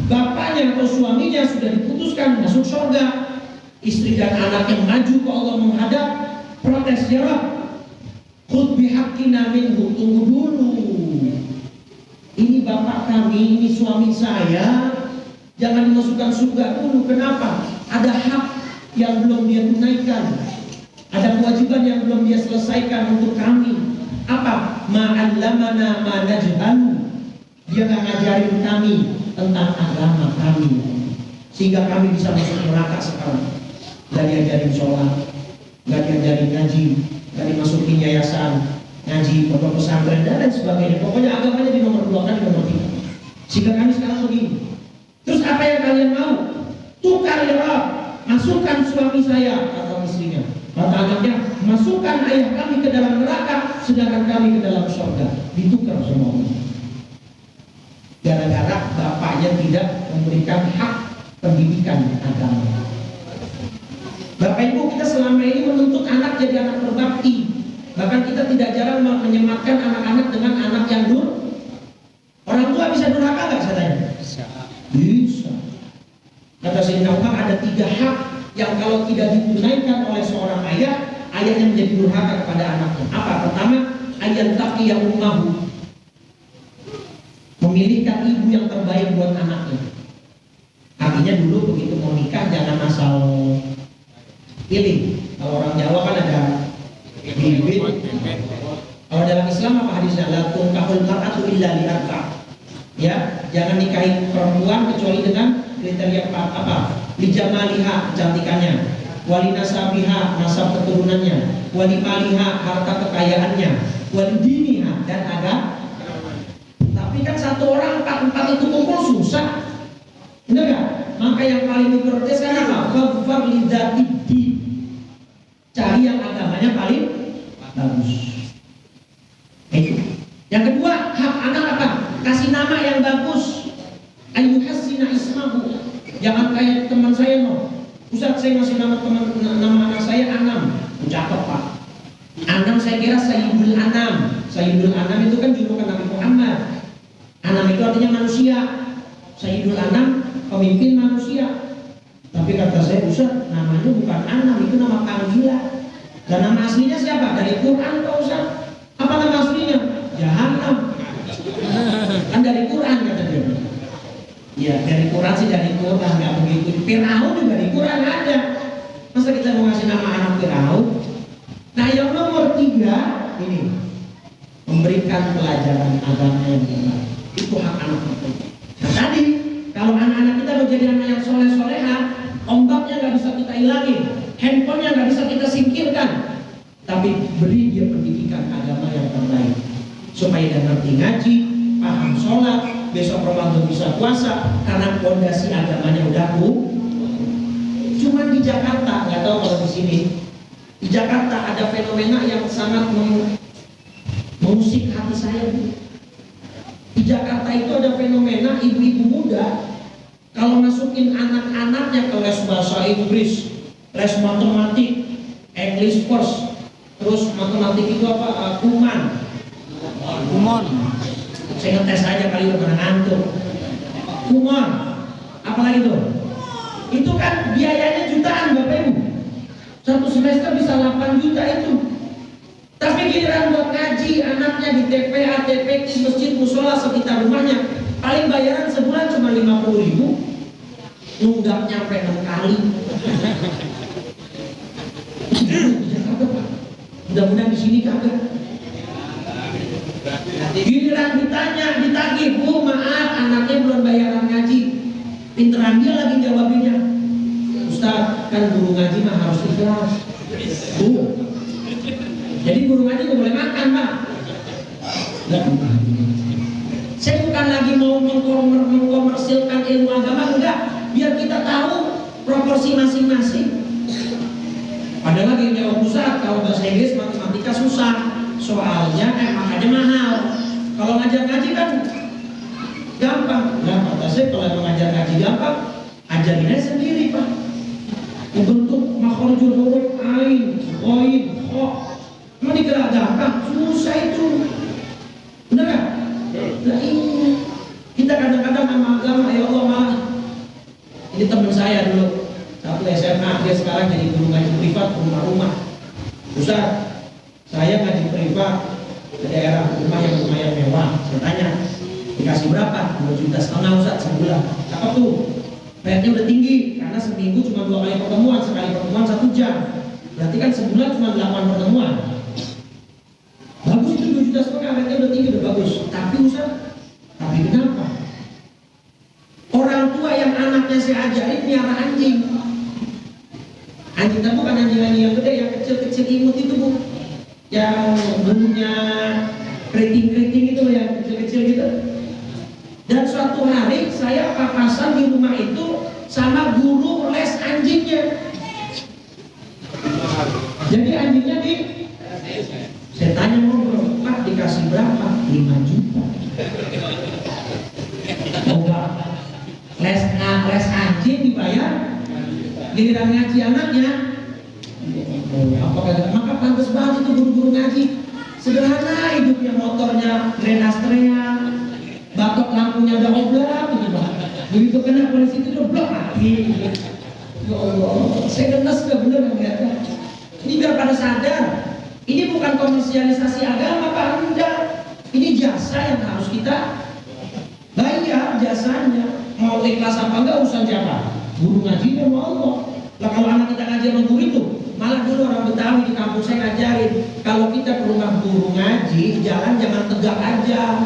Bapaknya atau suaminya sudah diputuskan masuk surga. Istri dan anak yang maju ke Allah menghadap, protes, ya Rabb, khudh bihaqqina minhu, tunggu dulu. Ini bapak kami, ini suami saya, jangan dimasukkan surga dulu. Kenapa? Ada hak yang belum dia tunaikan, ada kewajiban yang belum dia selesaikan untuk kami. Apa? Ma'allamana ma najhalu. Dia nggak ngajarin kami tentang agama kami, sehingga kami bisa masuk neraka sekarang. Nggak diajarin sholat, nggak diajarin ngaji, nggak dimasukin yayasan ngaji, pondok pesantren dan lain sebagainya. Pokoknya agamanya di nomor 2 kan di nomor 3. Sehingga kami sekarang begini. Terus apa yang kalian mau? Tukar ya Rabb, masukkan suami saya atau istrinya. Kata anaknya, masukkan ayah kami ke dalam neraka, sedangkan kami ke dalam surga. Ditukar sama Allah. Gara-gara bapaknya tidak memberikan hak pendidikan agama. Bapak Ibu, kita selama ini menuntut anak jadi anak berbakti. Bahkan kita tidak jarang menyematkan anak-anak dengan anak yang orang tua bisa durhaka nggak saya tanya? Bisa. Kata Sayyidina Umar, ada 3 hak yang kalau tidak ditunaikan oleh seorang ayah, ayahnya menjadi durhaka kepada anaknya. Apa? Pertama, ayat taqiyya ummahu, memilihkan ibu yang terbaik buat anaknya. Artinya dulu begitu mau nikah jangan asal pilih. Kalau orang Jawa kan ada bibit. Kalau dalam Islam apa hadisnya? La tunkahul mar'atu illa li arba'. Ya, jangan nikahi perempuan kecuali dengan kriteria apa? Li jamaliha, kecantikannya, wali nasabiha, nasab keturunannya, wali maliha, harta kekayaannya, wali diniha, dan agama. Tapi kan satu orang 4 itu kumpul susah. Benar gak? Maka yang paling diprioritaskan apa? Faghfar li dzatid din. Cari yang agamanya paling bagus. Itu. Yang kedua, hak anak apa? Kasih nama yang bagus. Ayyuhassina ismahu. Jangan kayak teman saya no. Ustaz, saya ngasih nama anak saya Anam. Cakep Pak. Anam saya kira Sayyidul Anam. Sayyidul Anam itu kan julukan Nabi Muhammad. Anam itu artinya manusia. Sayyidul Anam, pemimpin manusia. Tapi kata saya, Ustaz, namanya bukan Anam, itu nama panggilan. Dan nama aslinya siapa? Dari Quran Pak Ustaz. Apa nama aslinya? Jahannam. Kan dari Quran kata dia. Ya dari Quran sih, dari Quran, nggak begitu. Fir'aun juga di Quran ada. Masa kita mau ngasih nama anak Fir'aun? Nah yang nomor 3 ini, memberikan pelajaran agama yang benar. Itu hak anak kita. Nah tadi, kalau anak-anak kita mau jadi anak yang soleh-soleha, ombaknya nggak bisa kita hilangin, handphonenya nggak bisa kita singkirkan, tapi beri dia pendidikan agama yang terbaik, supaya dia ngerti ngaji, paham sholat, besok Ramadan bisa puasa, karena fondasi agamanya udah Cuman di Jakarta, nggak tahu kalau di sini, di Jakarta ada fenomena yang sangat mengusik hati saya. Di Jakarta itu ada fenomena ibu-ibu muda kalau masukin anak-anaknya ke les bahasa Inggris, les matematik, English course, terus matematik itu apa? Kumon. Saya ngetes aja kali udah pernah ngantuk. Kumon. Apalagi tuh? Itu kan biayanya jutaan Bapak Ibu. Satu semester bisa 8 juta itu. Tapi giliran buat ngaji anaknya di TPA, TPQ, masjid, musola sekitar rumahnya, paling bayaran sebulan cuma 50.000. Nunggak nyampe 6 kali. Mudah-mudahan di sini kagak. Giliran ditagih, Bu maaf anaknya belum bayaran ngaji. Pinteran dia lagi jawabinnya, Ustaz kan guru ngaji mah harus ikhlas. Jadi guru ngaji nggak boleh makan Pak. Saya bukan lagi mau mengkomersilkan ilmu agama, enggak. Biar kita tahu proporsi masing-masing. Padahal lagi jawab Ustaz, kalau bahasa Inggris matematika susah, soalnya makanya mahal. Kalau ngajar ngaji kan gampang. Nah, kata saya kalau mengajar ngaji gampang, ajarinnya sendiri Pak. Membentuk makhrajul huruf ain, ghain, kha. Mau dikira gampang, susah itu. Benar kan? Nah ini kita kadang-kadang sama agama, ya Allah malah. Ini teman saya dulu, satu SMA, dia sekarang jadi guru ngaji privat rumah-rumah. Ustaz, saya ngaji privat ke daerah rumah yang lumayan mewah. Saya tanya, dikasih berapa? 2,5 juta Ustaz sebulan. Apa tuh? Rate-nya udah tinggi karena seminggu cuma 2 kali pertemuan, sekali pertemuan 1 jam. Berarti kan sebulan cuma 8 pertemuan. Bagus itu 2,5 juta, rate-nya udah tinggi, udah bagus. Tapi Ustaz, tapi kenapa? Orang tua yang anaknya saya ajarin piara anjing. Anjing tapi bukan anjing-anjing yang gede, yang kecil-kecil imut itu Bu. Yang bentuknya keriting-keriting itu yang kecil-kecil gitu. Dan suatu hari saya papasan di rumah itu sama guru les anjingnya. Jadi anjingnya saya tanya ngobrol, Pak dikasih berapa? 5 juta. Les anjing dibayar, giliran ngaji anaknya. Maka pantas banget itu guru-guru ngaji. Sederhana hidupnya, motornya Grand Astrea, batok lampunya udah oblak gitu Pak. Begitu kena polisi itu udah blok mati. Ya Allah, saya gemes gak bener ngeliatnya. Ini biar pada sadar, ini bukan komersialisasi agama Pak, enggak. Ini jasa yang harus kita bayar jasanya. Mau ikhlas apa enggak urusan siapa? Guru ngajinya mau Allah. Lah kalau anak kita ngaji sama guru itu, malah dulu orang Betawi di kampung saya ngajarin, kalau kita ke rumah guru ngaji, jalan jangan tegak aja.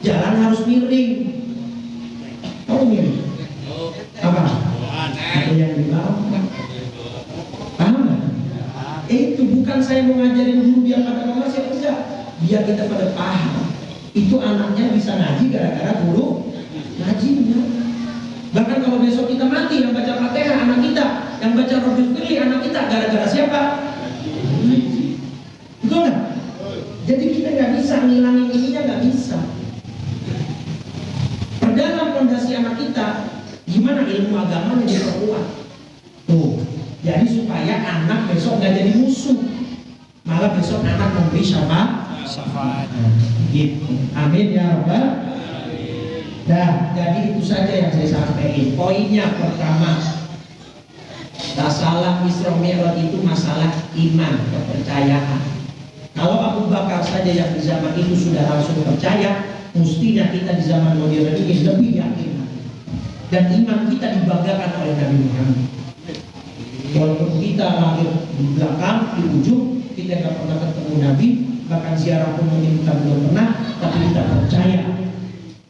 Jalan harus miring. Kamu miring? Apa? Ada yang di bawah. Paham nggak? Itu bukan saya mau ngajarin guru biar pada komersial, enggak. Biar kita pada paham. Itu anaknya bisa ngaji gara-gara guru ngajinya. Bahkan kalau besok kita mati, yang baca Fatihah anak kita, yang baca Rabbil Firli anak kita, gara-gara siapa? Betul nggak? Jadi kita nggak bisa ngilangin ininya, nggak bisa. Dalam fondasi anak kita, gimana ilmu agamanya diperkuat? Tuh, jadi supaya anak besok nggak jadi musuh, malah besok anak memberi syafaat. Gitu. Amin ya Rabbal. Dah, jadi itu saja yang saya sampaikan. Poinnya pertama, Tassalam Isra Mi'raj itu masalah iman, kepercayaan. Kalau Abu Bakar saja yang di zaman itu sudah langsung percaya, mestinya kita di zaman modern ini lebih yakin. Dan iman kita dibanggakan oleh Nabi Muhammad. Walaupun kita lahir di belakang, di ujung, kita nggak pernah ketemu Nabi, bahkan ziarah pun mungkin kita belum pernah, tapi kita percaya,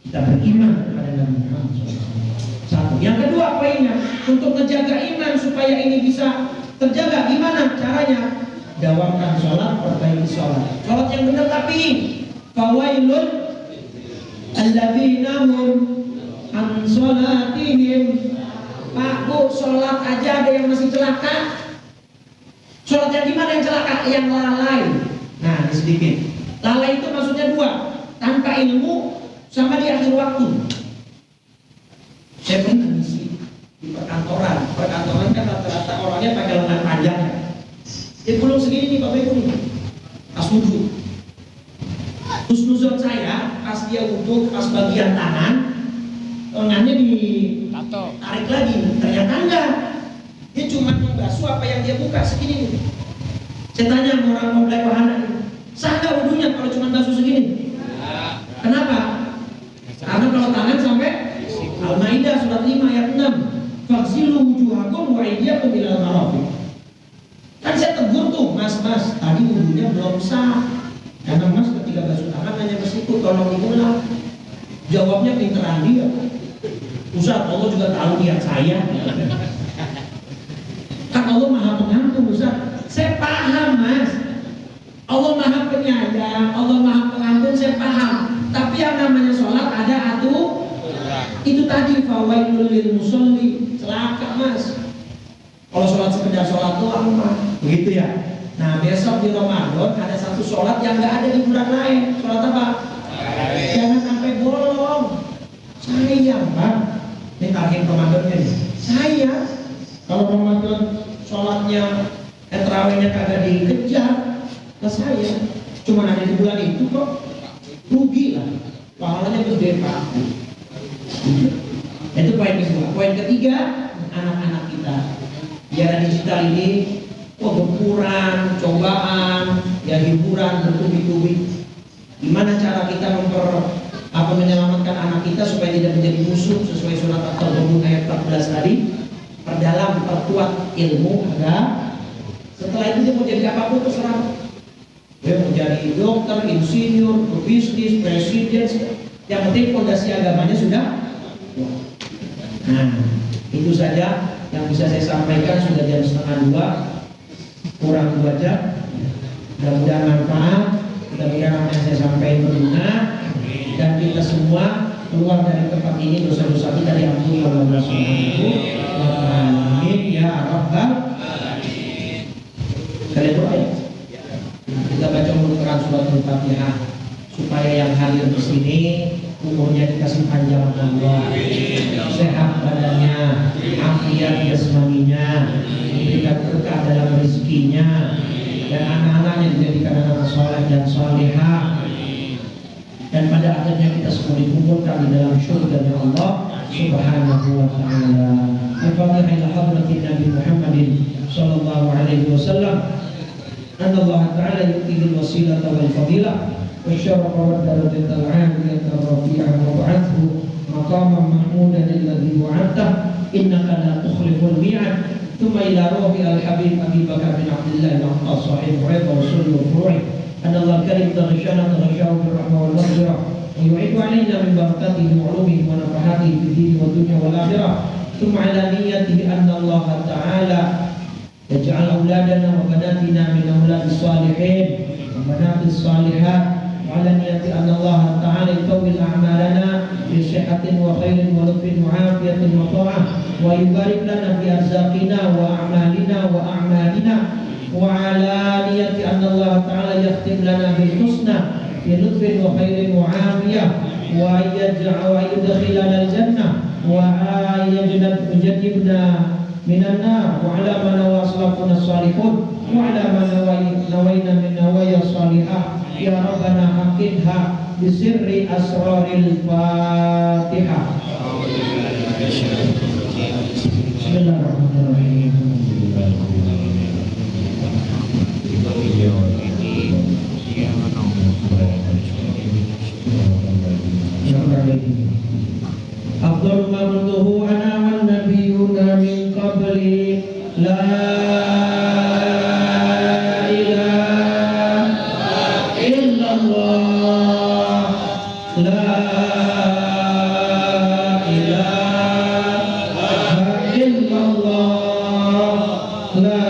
kita beriman kepada Nabi Muhammad SAW. Satu. Yang kedua poinnya, untuk menjaga iman supaya ini bisa terjaga, gimana caranya? Dawamkan sholat, perbaiki sholat. Sholat yang benar tapi fawailun alladzina hum an sholatihim. Pak, Bu, sholat aja ada yang masih celaka. Sholat yang gimana yang celaka? Yang lalai. Nah, ini sedikit. Lalai itu maksudnya dua, tanpa ilmu sama di akhir waktu. Saya pernah ngisi di perkantoran. Perkantoran kan rata-rata orangnya pakai lengan panjang. Dia gulung segini nih Bapak Ibu nih, pas wudhu. Husnuzon saya pas dia wudhu, pas bagian tangan lengannya ditarik lagi. Ternyata enggak, dia cuma membasuh apa yang dia buka segini nih. Saya tanya sama orang mau beli wahana, sah nggak wudhunya kalau cuma basuh segini? Kenapa? Karena kalau tangan sampai Al-Maidah surat 5 ayat 6, faghsilu wujuhakum wa aydiyakum ilal marafiq. Kan saya tegur tuh, mas, tadi wudhunya belum sah. Karena mas ketika basuh tangan hanya ke situ, tolong diulang. Jawabnya pinteran dia. Ustaz, Allah juga tahu niat saya. Kan Allah maha pengampun, Ustaz. Saya paham, mas. Allah maha penyayang, Allah maha pengampun, saya paham. Tapi yang namanya sholat ada itu tadi fawailul lil musolli, celaka mas. Kalau sholat sekedar sholat doang mah, begitu ya. Nah besok di Ramadan ada satu sholat yang nggak ada di bulan lain. Sholat apa? Jangan sampai bolong. Sayang Pak. Ini target Ramadannya nih. Sayang. Kalau Ramadan sholatnya terawihnya kagak dikejar, ke saya cuma ada di bulan itu kok, rugi lah. Pahalanya gede Pak. Itu poin kedua. Poin ketiga, anak-anak kita. Di era digital ini, gempuran, cobaan, ya hiburan bertubi-tubi. Gimana cara kita menyelamatkan anak kita supaya tidak menjadi musuh sesuai surat At-Taghabun ayat 14 tadi? Perdalam, perkuat ilmu agar setelah itu dia mau jadi apapun terserah. Dia mau jadi dokter, insinyur, pebisnis, presiden. Yang penting fondasi agamanya sudah. Nah, itu saja yang bisa saya sampaikan. Sudah jam 1:30, kurang 2 jam. Mudah-mudahan manfaat. Mudah-mudahan apa yang saya sampaikan berguna dan kita semua keluar dari tempat ini dosa-dosa kita diampuni oleh Allah Subhanahu wa taala. Amin ya rabbal alamin. Kalian doa ya. Kita baca Quran surat Al-Fatihah supaya yang hadir di sini umurnya dikasih panjang Allah, sehat badannya, afiat jasmaninya, diberikan berkah dalam rezekinya, dan anak-anaknya dijadikan anak saleh dan salihah, dan pada akhirnya kita semua dikumpulkan di dalam surga Allah Subhanahu wa taala. Al-Fatihah ila hadratin Nabi Muhammadin sallallahu alaihi wasallam. Allah Ta'ala yu'tihil wasilata wal fadilah والشرف والدرجة العالية الرفيعة وابعثه مقاما محمودا الذي وعدته إنك لا تخلف الميعاد. ثم إلى روح الحبيب أبي بكر بن عبد الله العطاس صاحب عيب وصول وفروع أن الله الكريم تغشانا تغشاه بالرحمة والمغفرة ويعيد علينا من بركاته وعلومه ونفحاته في الدين والدنيا والآخرة. ثم على نيته أن الله تعالى يجعل أولادنا وبناتنا من أولاد الصالحين وبنات الصالحات، وعلى نية أن الله تعالى يطول أعمالنا بصحة وخير ولطف وعافية وطاعة، ويبارك لنا في أرزاقنا وأعمالنا، وعلى نية أن الله تعالى يختم لنا بالحسنى بلطف وخير وعافية، وأن يدخلنا الجنة، وأن يجنبنا من النار، وعلى ما نوى أسلافنا الصالحون، وعلى ما نوينا من نوايا الصالحة يا ربنا حققها بسر أسرار الفاتحة. بسم الله الرحمن الرحيم. أفضل ما قلته أنا والنبيون من قبلي لا إله إلا illallah, la ilaha illallah, la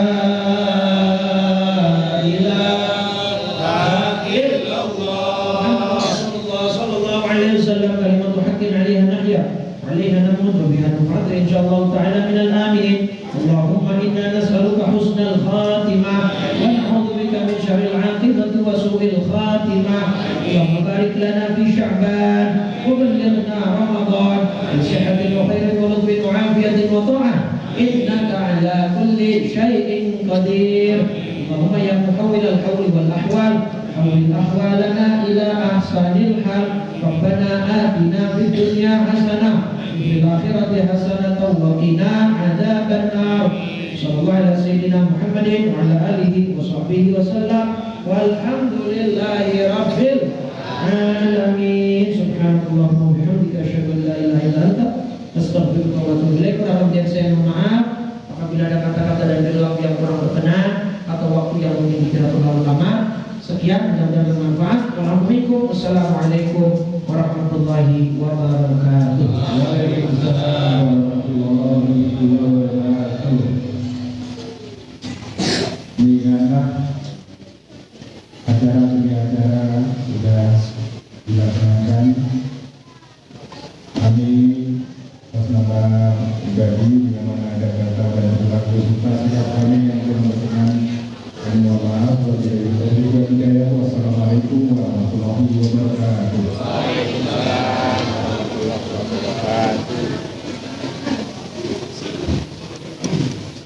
ilaha illallah. Rasulullah sallallahu alaihi wasallam kalimatu haqqin 'alaiha nahya, 'alaiha namut wa biha nuf'ad insyaallah ta'ala minal aminin. Allahumma inna nas'aluka husnal khatimah wa na'udzu bika min syarril 'aqibati wa su'il khatimah. Allahumma barik lana fi Sya'ban wa ballighna Ramadan bi sihhatin wa khairin wa lutfin wa 'afiyatin wa ta'ah. Innaka 'ala kulli syai'in qadir. Allahumma ya muhawwil al-hawli wal ahwal hawwil ahwalana ila ahsanil hal. Rabbana atina fid dunya hasanah fil akhirati hasanatan wa qina adzabannar. Sallallahu ala sayyidina Muhammadin wa ala alihi wa sahbihi wa sallam. Walhamdulillahi rabbil alamin. Subhanallahumma wa bihamdika asyhadu an la ilaha illa anta astaghfiruka wa atubu ilaik. Kurang lebih saya mohon maaf apabila ada kata-kata dan perilaku yang kurang berkenan atau waktu yang mungkin tidak terlalu lama. Sekian, mudah-mudahan bermanfaat. Wassalamualaikum warahmatullahi wabarakatuh. Waalaikumsalam warahmatullahi wabarakatuh. Mengingat acara demi acara sudah dilaksanakan, kami atas nama pribadi dengan mana ada kata dan perilaku suka sikap kami yang